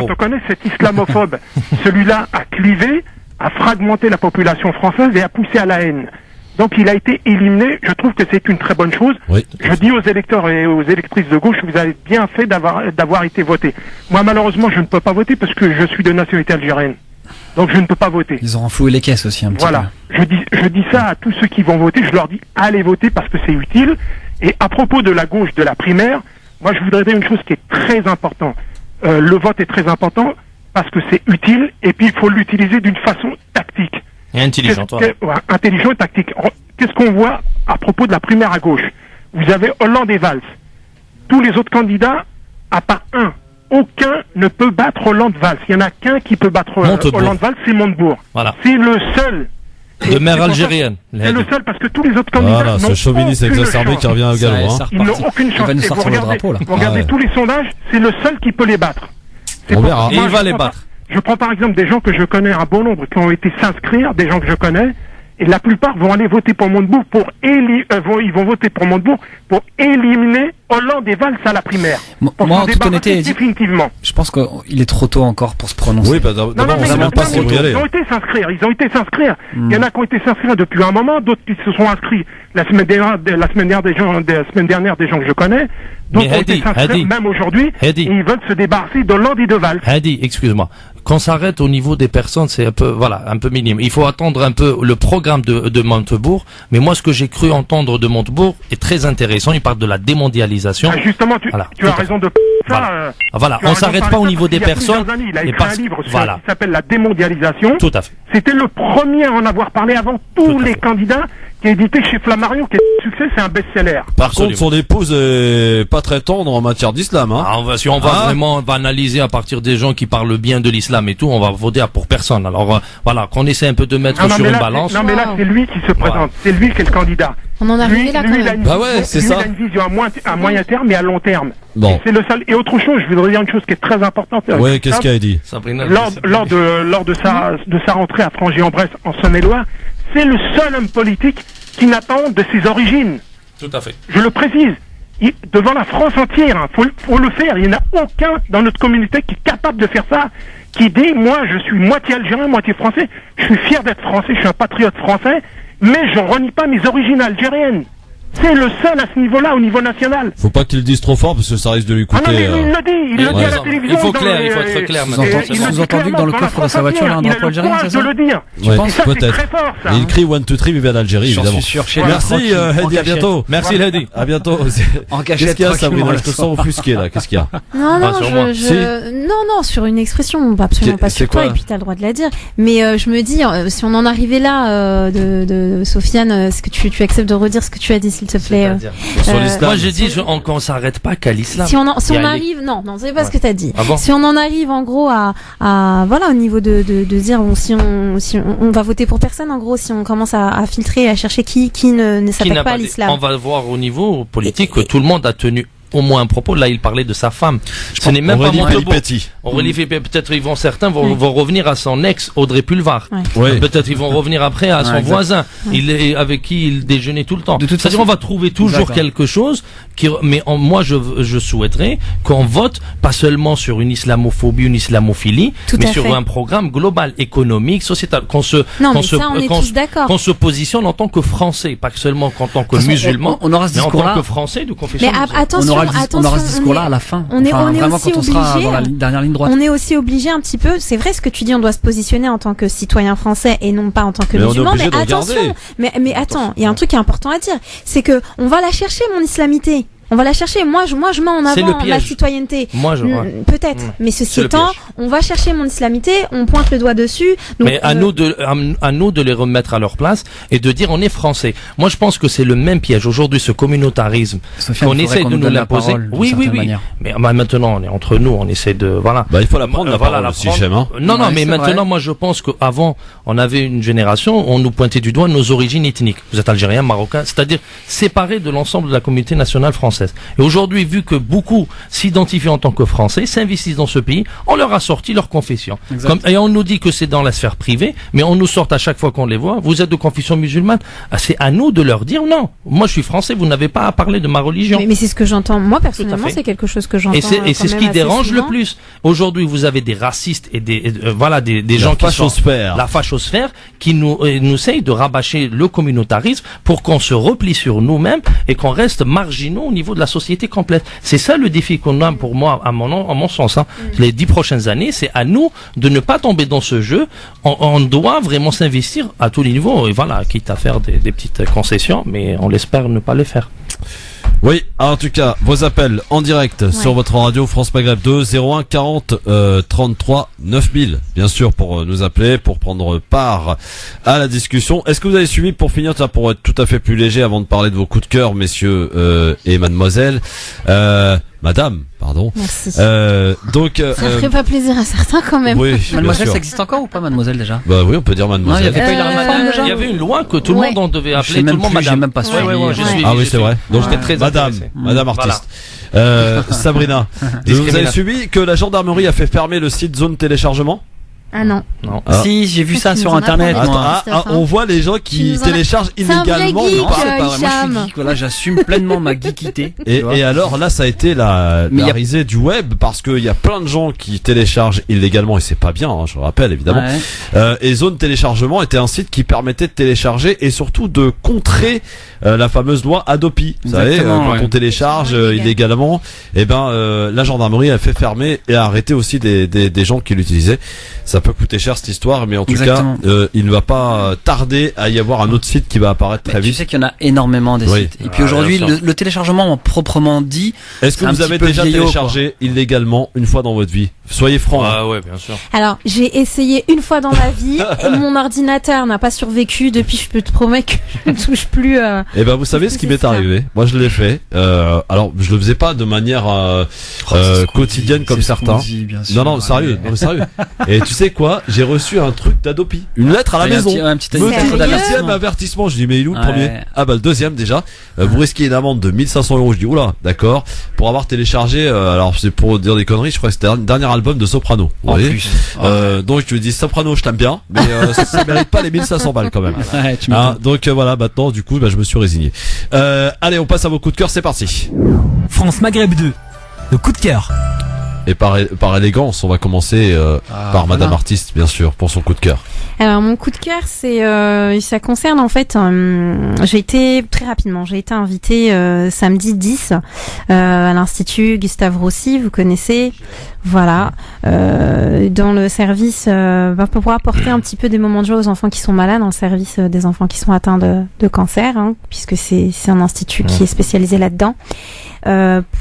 on connaît cet islamophobe, celui-là a clivé, a fragmenté la population française et a poussé à la haine. Donc il a été éliminé. Je trouve que c'est une très bonne chose. Oui. Je dis aux électeurs et aux électrices de gauche, vous avez bien fait d'avoir été voté. Moi, malheureusement, je ne peux pas voter parce que je suis de nationalité algérienne. Donc je ne peux pas voter. Ils ont renfloué les caisses aussi un petit peu. Voilà. Je dis ça à tous ceux qui vont voter. Je leur dis, allez voter parce que c'est utile. Et à propos de la gauche, de la primaire, moi je voudrais dire une chose qui est très importante. Le vote est très important parce que c'est utile et puis il faut l'utiliser d'une façon tactique. Et intelligente. Intelligent et tactique. Qu'est-ce qu'on voit à propos de la primaire à gauche? Vous avez Hollande et Valls. Tous les autres candidats, à part un, aucun ne peut battre Hollande-Valls. Il n'y en a qu'un qui peut battre Hollande-Valls, c'est Montebourg. Voilà. C'est le seul. De maire algérienne. C'est le seul parce que tous les autres candidats Voilà, ce chauviniste exacerbé qui revient au galop. Hein. Ils n'ont aucune chance. nous Et sortir le drapeau, là. vous regardez tous les sondages, c'est le seul qui peut les battre. On verra. Et il va les battre. Je prends par exemple des gens que je connais, un bon nombre, qui ont été s'inscrire, des gens que je connais, et la plupart vont aller voter pour Montebourg ils vont voter pour Montebourg pour éliminer Hollande et Valls à la primaire. Moi, en toute honnêteté, définitivement. Je pense qu'il est trop tôt encore pour se prononcer. Oui, d'abord, on sait même pas si on y aller. Ils ont été s'inscrire. Il y en a qui ont été s'inscrire depuis un moment, d'autres qui se sont inscrits la semaine dernière des gens que je connais. D'autres ont été s'inscrire même aujourd'hui. Et ils veulent se débarrasser d'Hollande et de Valls. Hadi, excuse-moi. Qu'on s'arrête au niveau des personnes, c'est un peu minime. Il faut attendre un peu le programme de Montebourg. Mais moi, ce que j'ai cru entendre de Montebourg est très intéressant. Il parle de la démondialisation. Justement, tu as raison de ça. Voilà, on s'arrête pas au niveau des personnes. Il a écrit un livre qui s'appelle La démondialisation. Tout à fait. C'était le premier à en avoir parlé avant tous les candidats, qui est édité chez Flammarion, qui est un succès, c'est un best-seller. Par contre, son épouse est pas très tendre en matière d'islam. Hein. Si on va vraiment analyser à partir des gens qui parlent bien de l'islam et tout, on va voter pour personne. Alors voilà, qu'on essaie un peu de mettre sur une balance. Non mais là, c'est lui qui se présente, c'est lui qui est le candidat. On en arrive là quand même. Il a une vision à moyen terme et à long terme. Bon. C'est le seul. Et autre chose, je voudrais dire une chose qui est très importante. Oui, qu'est-ce qu'il a dit? Lors de sa rentrée à Frangy-en-Bresse, en Saône-et-Loire, c'est le seul homme politique qui n'a pas honte de ses origines. Tout à fait. Je le précise. Devant la France entière, faut le faire. Il n'y en a aucun dans notre communauté qui est capable de faire ça, qui dit, moi, je suis moitié algérien, moitié français. Je suis fier d'être français, je suis un patriote français, mais je renie pas mes origines algériennes. C'est le seul à ce niveau-là, au niveau national. Faut pas qu'il le dise trop fort parce que ça risque de lui coûter. Ah non, mais il le dit à la télévision. Il faut être clair. Sous-entendu que dans le coffre de sa voiture, il y a un drapeau algérien, c'est ça? De le dire. Ouais, peut-être. Et il crie 1, 2, 3, vive l'Algérie, évidemment. Je suis sûr. Merci, Hedi, à bientôt. Merci, Hedi. À bientôt. En cachette. Qu'est-ce qu'il y a, Sabrina? Je te sens offusqué, là. Qu'est-ce qu'il y a? Non, sur une expression, absolument pas sur toi, et puis t'as le droit de la dire. Mais je me dis, si on en arrivait là, de Sofiane, est-ce que tu acceptes de redire ce que tu as dit, s'il te plaît? Moi je dis qu'on s'arrête pas qu'à l'islam. Si on arrive, non, c'est pas ce que t'as dit. Ah bon? Si on en arrive en gros à voilà, au niveau de dire si on va voter pour personne, en gros, si on commence à filtrer, à chercher qui ne s'attaque pas à l'islam. On va voir au niveau politique que tout le monde a tenu au moins un propos. Là, il parlait de sa femme. Ce n'est même pas Montebourg. Peut-être certains vont revenir à son ex Audrey Pulvar. Ouais. Peut-être ils vont revenir après à son voisin, avec qui il déjeunait tout le temps. C'est-à-dire, on va trouver toujours quelque chose mais moi je souhaiterais qu'on vote pas seulement sur une islamophobie, une islamophilie, mais sur un programme global, économique, sociétal, qu'on se positionne en tant que Français, pas seulement en tant que musulman, on aura ce discours-là, en tant que Français de confession. Mais attention, on aura ce discours-là à la fin. On est vraiment aussi quand on sera dans la dernière ligne droite. On est aussi obligé un petit peu, c'est vrai ce que tu dis, on doit se positionner en tant que citoyen français et non pas en tant que musulman. Mais attention, mais attends, il y a un truc qui est important à dire, c'est que on va la chercher, mon islamité. On va la chercher. Moi, je mets en avant ma citoyenneté. Peut-être. Mais ceci étant, on va chercher mon islamité, on pointe le doigt dessus. Donc, mais à nous de les remettre à leur place et de dire on est français. Moi, je pense que c'est le même piège aujourd'hui, ce communautarisme. Sofiane, qu'on essaie de nous l'imposer. Oui. Mais maintenant, on est entre nous, on essaie de, voilà. Il faut la prendre, la parole aussi, j'aime, hein. Non, mais maintenant, moi, je pense qu'avant, on avait une génération, on nous pointait du doigt nos origines ethniques. Vous êtes algérien, marocain, c'est-à-dire séparés de l'ensemble de la communauté nationale française. française. Et aujourd'hui, vu que beaucoup s'identifient en tant que Français, s'investissent dans ce pays, on leur a sorti leur confession. Et on nous dit que c'est dans la sphère privée, mais on nous sort à chaque fois qu'on les voit, vous êtes de confession musulmane. C'est à nous de leur dire non. Moi, je suis français, vous n'avez pas à parler de ma religion. Mais c'est ce que j'entends. Moi, personnellement, c'est quelque chose que j'entends. Et c'est ce qui dérange le plus. Aujourd'hui, vous avez des racistes et des gens qui sont la fachosphère qui nous essayent de rabâcher le communautarisme pour qu'on se replie sur nous-mêmes et qu'on reste marginaux au niveau de la société complète. C'est ça le défi qu'on a pour moi, à mon sens. Les 10 prochaines années, c'est à nous de ne pas tomber dans ce jeu. On doit vraiment s'investir à tous les niveaux. Et voilà, quitte à faire des petites concessions, mais on l'espère ne pas les faire. Oui, en tout cas, vos appels en direct sur votre radio France Maghreb 2 01 40 33 9000, bien sûr, pour nous appeler, pour prendre part à la discussion. Est-ce que vous avez suivi, pour finir, pour être tout à fait plus léger, avant de parler de vos coups de cœur, messieurs et mademoiselle, madame, pardon. Merci. Donc, ça ferait pas plaisir à certains quand même. Oui, mademoiselle, ça existe encore ou pas, mademoiselle, déjà? Bah oui, on peut dire mademoiselle. Il y avait une loi que tout le monde en devait appeler, tout le monde madame. J'ai même pas suivi. Ah oui, c'est vrai. Donc j'étais très madame artiste. Sabrina, vous avez suivi que la gendarmerie a fait fermer le site zone téléchargement? Ah non. Si, j'ai vu ça sur internet. On voit les gens qui téléchargent illégalement. C'est un vrai geek, moi je suis geek, voilà, j'assume pleinement ma geekité. Et alors là, ça a été la risée du web, parce qu'il y a plein de gens qui téléchargent illégalement, et c'est pas bien, je le rappelle évidemment. Et Zone Téléchargement était un site qui permettait de télécharger et surtout de contrer la fameuse loi Adopi. Vous savez, quand on télécharge illégalement, la gendarmerie a fait fermer et a arrêté aussi des gens qui l'utilisaient. Ça peut coûter cher cette histoire, mais en tout cas, il ne va pas tarder à y avoir un autre site qui va apparaître très vite. Tu sais qu'il y en a énormément des sites. Et puis aujourd'hui, le téléchargement proprement dit. Est-ce que vous avez déjà téléchargé illégalement une fois dans votre vie? Soyez francs. Ah ouais, bien sûr. Alors, j'ai essayé une fois dans ma vie. Mon ordinateur n'a pas survécu. Depuis, je peux te promettre que je ne touche plus. Eh ben, vous savez ce qui m'est arrivé. Moi, je l'ai fait. Alors, je le faisais pas de manière quotidienne comme certains. Non, sérieux. Et tu sais quoi, j'ai reçu un truc d'Adopi, une lettre à la maison. Un petit deuxième avertissement. Je dis mais il est où le premier? Ah bah le deuxième déjà. Vous risquez une amende de 1500 €. Je dis oula, d'accord. Pour avoir téléchargé, alors c'est pour dire des conneries, je crois que c'était le dernier album de Soprano. Vous voyez. Donc je lui dis Soprano, je t'aime bien, mais ça mérite pas les 1500 balles quand même. Donc voilà, maintenant du coup, je me suis résigné. Allez, on passe à vos coups de cœur, c'est parti. France Maghreb 2, le coup de cœur. Et par élégance, on va commencer par Madame Artiste, bien sûr, pour son coup de cœur. Alors mon coup de cœur, ça concerne en fait, j'ai été invitée samedi 10 à l'Institut Gustave Roussy, vous connaissez, voilà, dans le service pour pouvoir apporter un petit peu des moments de joie aux enfants qui sont malades, dans le service des enfants qui sont atteints de cancer, puisque c'est un institut qui est spécialisé là-dedans,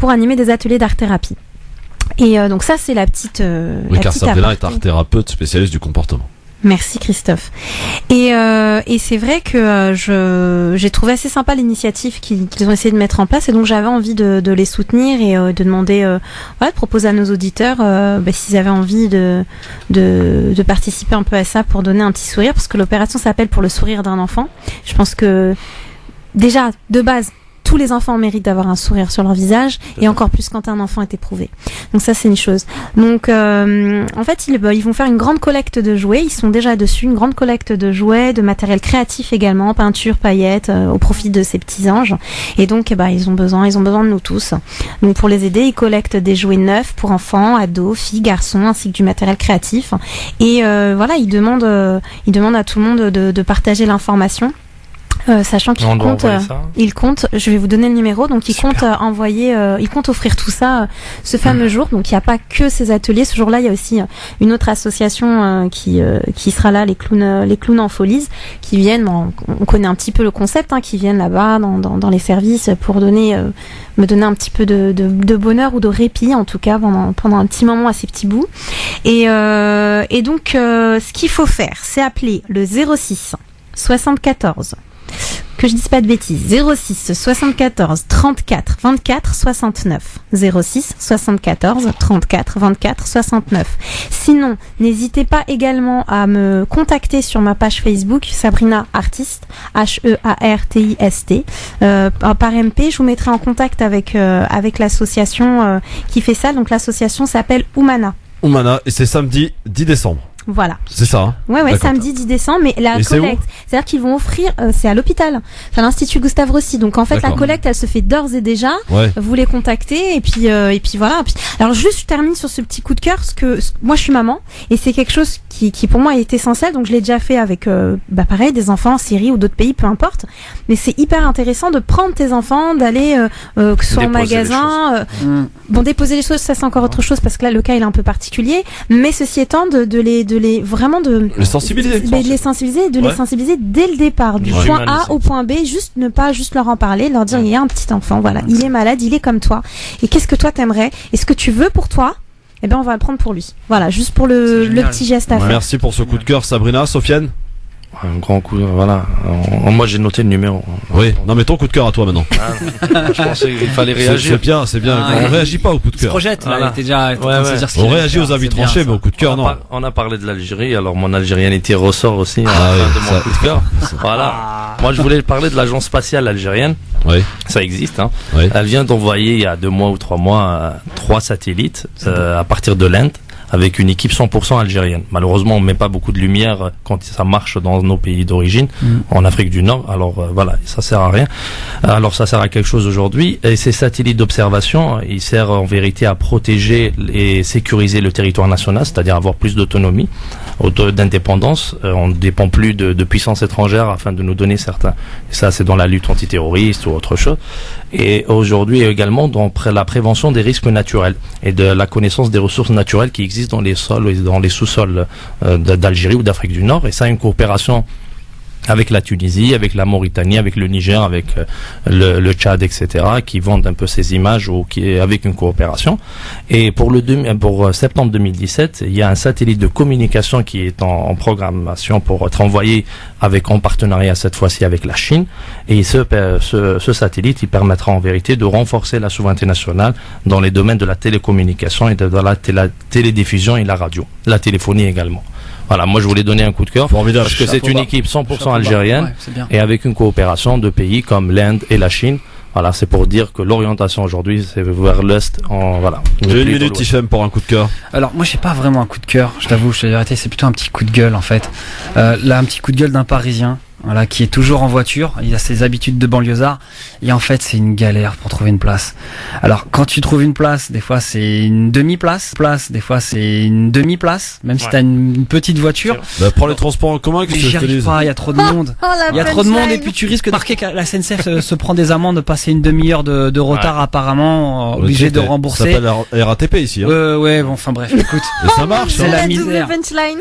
pour animer des ateliers d'art-thérapie. Et donc ça, c'est la petite. Oui, car Sabrina est art thérapeute spécialiste du comportement. Merci Christophe. Et c'est vrai que j'ai trouvé assez sympa l'initiative qu'ils ont essayé de mettre en place, et donc j'avais envie de les soutenir et de demander, de proposer à nos auditeurs s'ils avaient envie de participer un peu à ça pour donner un petit sourire, parce que l'opération s'appelle Pour le sourire d'un enfant. Je pense que déjà de base, tous les enfants méritent d'avoir un sourire sur leur visage, et encore plus quand un enfant est éprouvé. Donc ça, c'est une chose. Donc en fait, ils vont faire une grande collecte de jouets. Ils sont déjà dessus, une grande collecte de jouets, de matériel créatif également, peinture, paillettes, au profit de ces petits anges. Et donc, ils ont besoin de nous tous. Donc pour les aider, ils collectent des jouets neufs pour enfants, ados, filles, garçons, ainsi que du matériel créatif. Et ils demandent à tout le monde de partager l'information. Sachant qu'il compte, je vais vous donner le numéro, donc il compte offrir tout ça ce fameux jour. Donc il n'y a pas que ces ateliers. Ce jour-là, il y a aussi une autre association qui sera là, les clowns en folies, qui viennent. On connaît un petit peu le concept, qui viennent là-bas dans les services pour me donner un petit peu de bonheur ou de répit, en tout cas pendant un petit moment à ces petits bouts. Et donc ce qu'il faut faire, c'est appeler le 06 74 Que je dise pas de bêtises. 06 74 34 24 69. 06 74 34 24 69. Sinon, n'hésitez pas également à me contacter sur ma page Facebook Sabrina Artist, HEARTIST. Par MP, je vous mettrai en contact avec l'association qui fait ça. Donc l'association s'appelle Oumana. Oumana, et c'est samedi 10 décembre. Voilà. C'est ça, hein? Ouais, D'accord. samedi 10 décembre, mais la Et c'est collecte, c'est-à-dire qu'ils vont offrir, c'est à l'hôpital, c'est à l'Institut Gustave Roussy. Donc en fait, D'accord. la collecte, elle se fait d'ores et déjà. Ouais. Vous les contactez et puis voilà. Alors juste, je termine sur ce petit coup de cœur, parce que moi, je suis maman et c'est quelque chose qui pour moi est essentiel. Donc je l'ai déjà fait avec, pareil, des enfants en Syrie ou d'autres pays, peu importe. Mais c'est hyper intéressant de prendre tes enfants, d'aller que ce soit en magasin. Bon, déposer les choses, ça c'est encore autre chose parce que là, le cas il est un peu particulier. Mais ceci étant, de les vraiment de les sensibiliser. les sensibiliser, les sensibiliser dès le départ, du point A au point B, juste ne pas juste leur en parler, leur dire il y a un petit enfant, voilà, il est malade, il est comme toi. Et qu'est-ce que toi t'aimerais? Et ce que tu veux pour toi, eh ben on va le prendre pour lui. Voilà, juste pour le petit geste à faire. Merci pour ce coup de cœur, Sabrina. Sofiane? Un grand coup, voilà. Moi, j'ai noté le numéro. Oui, non, mais ton coup de cœur à toi maintenant. Je pensais qu'il fallait réagir. C'est bien. On réagit pas au coup de cœur. On projette, là, il était déjà. On réagit aux avis tranchés, mais au coup de cœur, non. On a parlé de l'Algérie, alors mon algérianité ressort aussi de mon coup de cœur. Voilà. Moi, je voulais parler de l'agence spatiale algérienne. Oui. Ça existe, hein. Oui. Elle vient d'envoyer il y a 2 mois ou 3 mois 3 satellites à partir de l'Inde, avec une équipe 100% algérienne. Malheureusement, on met pas beaucoup de lumière quand ça marche dans nos pays d'origine, en Afrique du Nord. Alors voilà, ça sert à rien. Alors ça sert à quelque chose aujourd'hui. Et ces satellites d'observation, ils servent en vérité à protéger et sécuriser le territoire national, c'est-à-dire avoir plus d'autonomie, d'indépendance. On ne dépend plus de puissances étrangères afin de nous donner certains. Et ça, c'est dans la lutte antiterroriste ou autre chose. Et aujourd'hui également dans la prévention des risques naturels et de la connaissance des ressources naturelles qui existent dans les sols et dans les sous-sols d'Algérie ou d'Afrique du Nord. Et ça, une coopération avec la Tunisie, avec la Mauritanie, avec le Niger, avec le Tchad, etc., qui vendent un peu ces images ou qui avec une coopération. Et pour septembre 2017, il y a un satellite de communication qui est en programmation pour être envoyé en partenariat cette fois-ci avec la Chine. Et ce satellite, il permettra en vérité de renforcer la souveraineté nationale dans les domaines de la télécommunication et de la télédiffusion et la radio, la téléphonie également. Voilà, moi je voulais donner un coup de cœur parce que c'est une équipe 100% algérienne et avec une coopération de pays comme l'Inde et la Chine. Voilà, c'est pour dire que l'orientation aujourd'hui c'est vers l'Est. Voilà. J'ai 1 minute, Hichem, pour un coup de cœur. Alors moi j'ai pas vraiment un coup de cœur, je t'avoue, je te dirais, c'est plutôt un petit coup de gueule en fait. Là un petit coup de gueule d'un Parisien. Voilà, qui est toujours en voiture, il a ses habitudes de banlieusard, et en fait c'est une galère pour trouver une place. Alors quand tu trouves une place, des fois c'est une demi-place, des fois c'est une demi-place, même si t'as une petite voiture. Bah, prends les transports en commun, j'y arrive pas, il y a trop de monde. Il y a trop de monde et puis tu risques de marquer que la SNCF se prend des amendes, passer une demi-heure de retard apparemment, obligé de rembourser. Ça s'appelle RATP ici. Hein. Ouais, bon, enfin bref, écoute. Et ça marche. C'est la misère.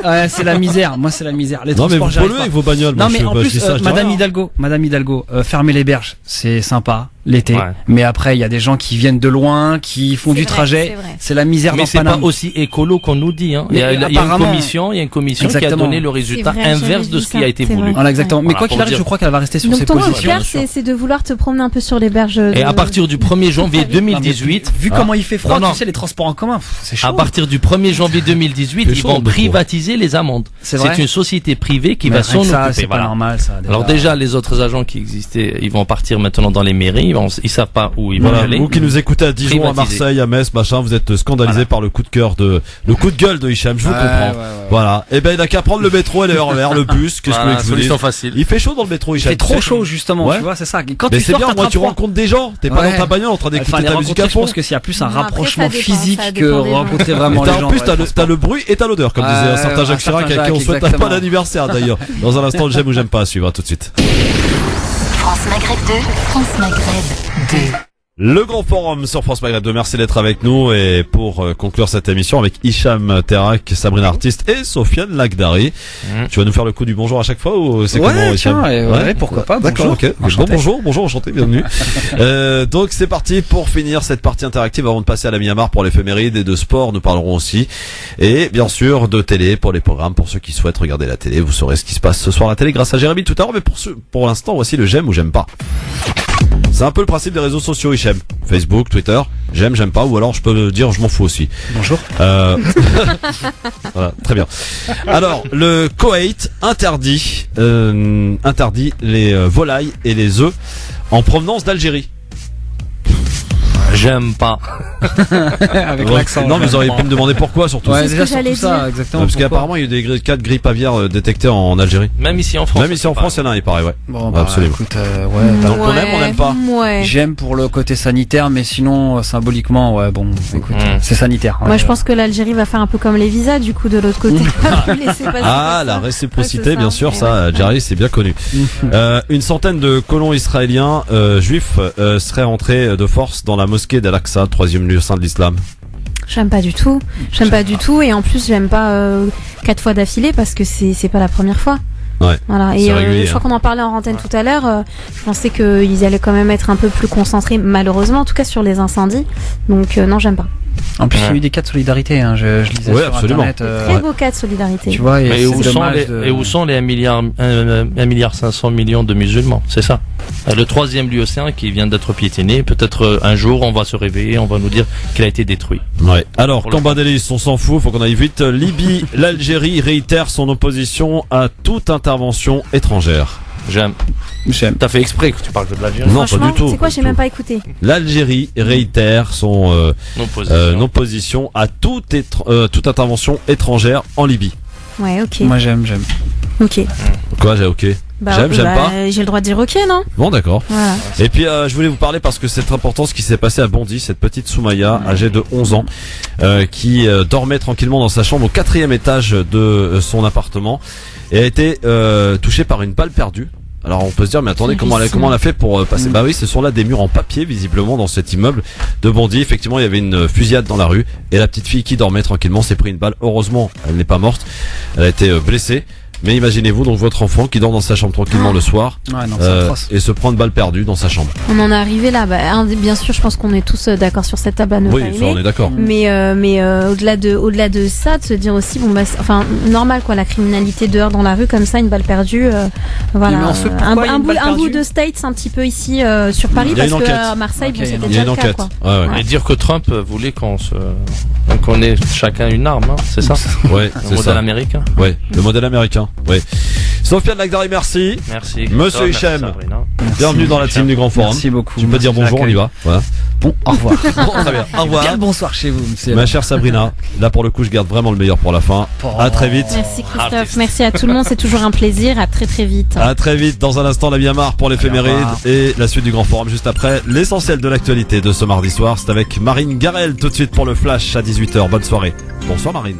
Ouais, c'est la misère. Moi c'est la misère. Les non mais transports, vous polluez avec vos bagnoles. Non mais en plus, Madame Hidalgo, fermer les berges, c'est sympa l'été, mais après il y a des gens qui viennent de loin, qui font du trajet, c'est la misère. Mais c'est pas aussi écolo qu'on nous dit, hein. Il y a une commission qui a donné le résultat inverse de ce qui a été voulu. Voilà, exactement. Mais quoi qu'il arrive, je crois qu'elle va rester sur ses positions. Donc ton coup de cœur, c'est de vouloir te promener un peu sur les berges. Et à partir du 1er janvier 2018, vu comment il fait froid, tu sais, les transports en commun, c'est chaud. À partir du 1er janvier 2018, ils vont privatiser les amendes. C'est une société privée qui va s'en occuper. C'est pas normal ça. Alors déjà, les autres agents qui existaient, ils vont partir maintenant dans les mairies, ils savent pas où ils vont aller. Vous qui nous écoutez à Dijon, à Marseille, à Metz, machin, vous êtes scandalisés par le coup de gueule de Hicham, je vous comprends. Voilà. Et ben il a qu'à prendre le métro et le RER, le bus, qu'est-ce que vous voulez. Facile. Il fait chaud dans le métro, Hicham. Il fait trop chaud justement, tu vois, c'est ça. Quand mais c'est bien, moi tu rencontres des gens, t'es pas dans ta bagnole en train d'écouter ta musique à fond. Je pense que s'il y a plus un rapprochement physique que rencontrer vraiment les gens. En plus t'as le bruit et t'as l'odeur, comme disait un certain Jacques Chirac, à qui on souhaite un bon anniversaire d'ailleurs. Dans un instant, j'aime ou j'aime pas à suivre, tout de suite. France Maghreb 2, France Maghreb 2. Le grand forum sur France Maghreb 2, merci d'être avec nous et pour conclure cette émission avec Hicham Terak, Sabrina Artiste et Sofiane Lagdari. Tu vas nous faire le coup du bonjour à chaque fois ou c'est comment Hicham? Ouais, pourquoi pas. D'accord, Bonjour. ok. Bonjour, enchanté, bienvenue. Donc c'est parti pour finir cette partie interactive avant de passer à la Myanmar pour l'éphéméride et de sport, nous parlerons aussi. Et bien sûr de télé pour les programmes, pour ceux qui souhaitent regarder la télé, vous saurez ce qui se passe ce soir à la télé grâce à Jérémy tout à l'heure, mais pour l'instant voici le j'aime ou j'aime pas. C'est un peu le principe des réseaux sociaux, Hichem. Facebook, Twitter, j'aime pas, ou alors je peux dire je m'en fous aussi. Bonjour. Voilà, très bien. Alors, le Koweït interdit les volailles et les œufs en provenance d'Algérie. J'aime pas. Avec l'accent. Non, mais vous auriez pu me demander pourquoi, surtout. Ouais, C'est ce déjà que j'allais surtout ça, dire. exactement. Parce pourquoi. qu'apparemment, il y a eu des cas de grippe aviaire détectés en Algérie. Même ici en France. Même ici en France, il y en a un, il paraît, ouais. Bon, Absolument. Écoute, ouais. Donc on n'aime pas. Ouais. J'aime pour le côté sanitaire, mais sinon, symboliquement, ouais, bon, écoute, c'est sanitaire. Moi, je pense que l'Algérie va faire un peu comme les visas, du coup, de l'autre côté. Ah, la réciprocité, Ouais, c'est bien ça. sûr, ça, Algérie, c'est bien connu. Une centaine de colons israéliens juifs seraient entrés de force dans la mosquée d'Al-Aqsa, 3e lieu saint de l'islam. J'aime pas du tout. J'aime pas du tout. Et en plus, j'aime pas 4 fois d'affilée parce que c'est pas la première fois. Ouais. Voilà. Et C'est régulier, je crois qu'on en parlait en antenne tout à l'heure. Je pensais qu'ils allaient quand même être un peu plus concentrés, malheureusement, en tout cas sur les incendies. Donc non, j'aime pas. En plus, il y a eu des cas de solidarité, hein, je lisais Ouais, sur absolument. Internet. Très beau cas de solidarité. Tu vois, Mais et où c'est sont, dommage et où sont les 1,5 milliard de musulmans? C'est ça. Le 3e lieu saint qui vient d'être piétiné. Peut-être un jour on va se réveiller, on va nous dire qu'il a été détruit. Ouais. Alors, Cambadélis, on s'en fout, faut qu'on aille vite. Libye, l'Algérie réitère son opposition à toute intervention étrangère. J'aime. T'as fait exprès que tu parles de l'Algérie? Non, pas du tout. C'est quoi? J'ai même pas écouté. L'Algérie réitère son opposition à toute intervention étrangère en Libye. Ouais, ok. Moi, j'aime. Ok. Quoi, j'ai ok. J'aime pas. J'ai le droit de dire ok, non? Bon, d'accord. Voilà. Et puis, je voulais vous parler parce que c'est important ce qui s'est passé à Bondy, cette petite Soumaya, âgée de 11 ans, qui dormait tranquillement dans sa chambre au 4e étage de son appartement et a été touchée par une balle perdue. Alors on peut se dire mais attendez comment elle a fait pour passer. Bah oui, ce sont là des murs en papier visiblement dans cet immeuble de Bondy. Effectivement il y avait une fusillade dans la rue et la petite fille qui dormait tranquillement s'est pris une balle. Heureusement elle n'est pas morte, elle a été blessée. Mais imaginez-vous donc votre enfant qui dort dans sa chambre tranquillement le soir et se prend une balle perdue dans sa chambre. On en est arrivé là. Bien sûr, je pense qu'on est tous d'accord sur cette table à ne Oui, pas ça, aimer. on est d'accord. Mais au-delà de ça, de se dire aussi normal quoi, la criminalité dehors dans la rue comme ça, une balle perdue, voilà. Un bout de States un petit peu ici sur Paris parce que à Marseille, bon, c'était déjà le cas quoi. Ouais. Et dire que Trump voulait qu'on ait chacun une arme, hein, c'est ça? Ouais, le modèle américain. Ouais, le modèle américain. Ouais. Sofiane Lagdari, merci. Merci. Monsieur Hichem, bienvenue dans la team du Grand Forum. Merci beaucoup. Tu peux dire bonjour, on y va. Voilà. Bon, au revoir. Bon, très bien. Au revoir. Quel bonsoir chez vous, monsieur. Ma chère Sabrina, là pour le coup, je garde vraiment le meilleur pour la fin. À très vite. Merci Christophe, merci à tout le monde, c'est toujours un plaisir. À très vite. À très vite. Dans un instant, la Myanmar pour l'éphéméride et la suite du Grand Forum juste après. L'essentiel de l'actualité de ce mardi soir, c'est avec Marine Garel tout de suite pour le Flash à 18h. Bonne soirée. Bonsoir Marine.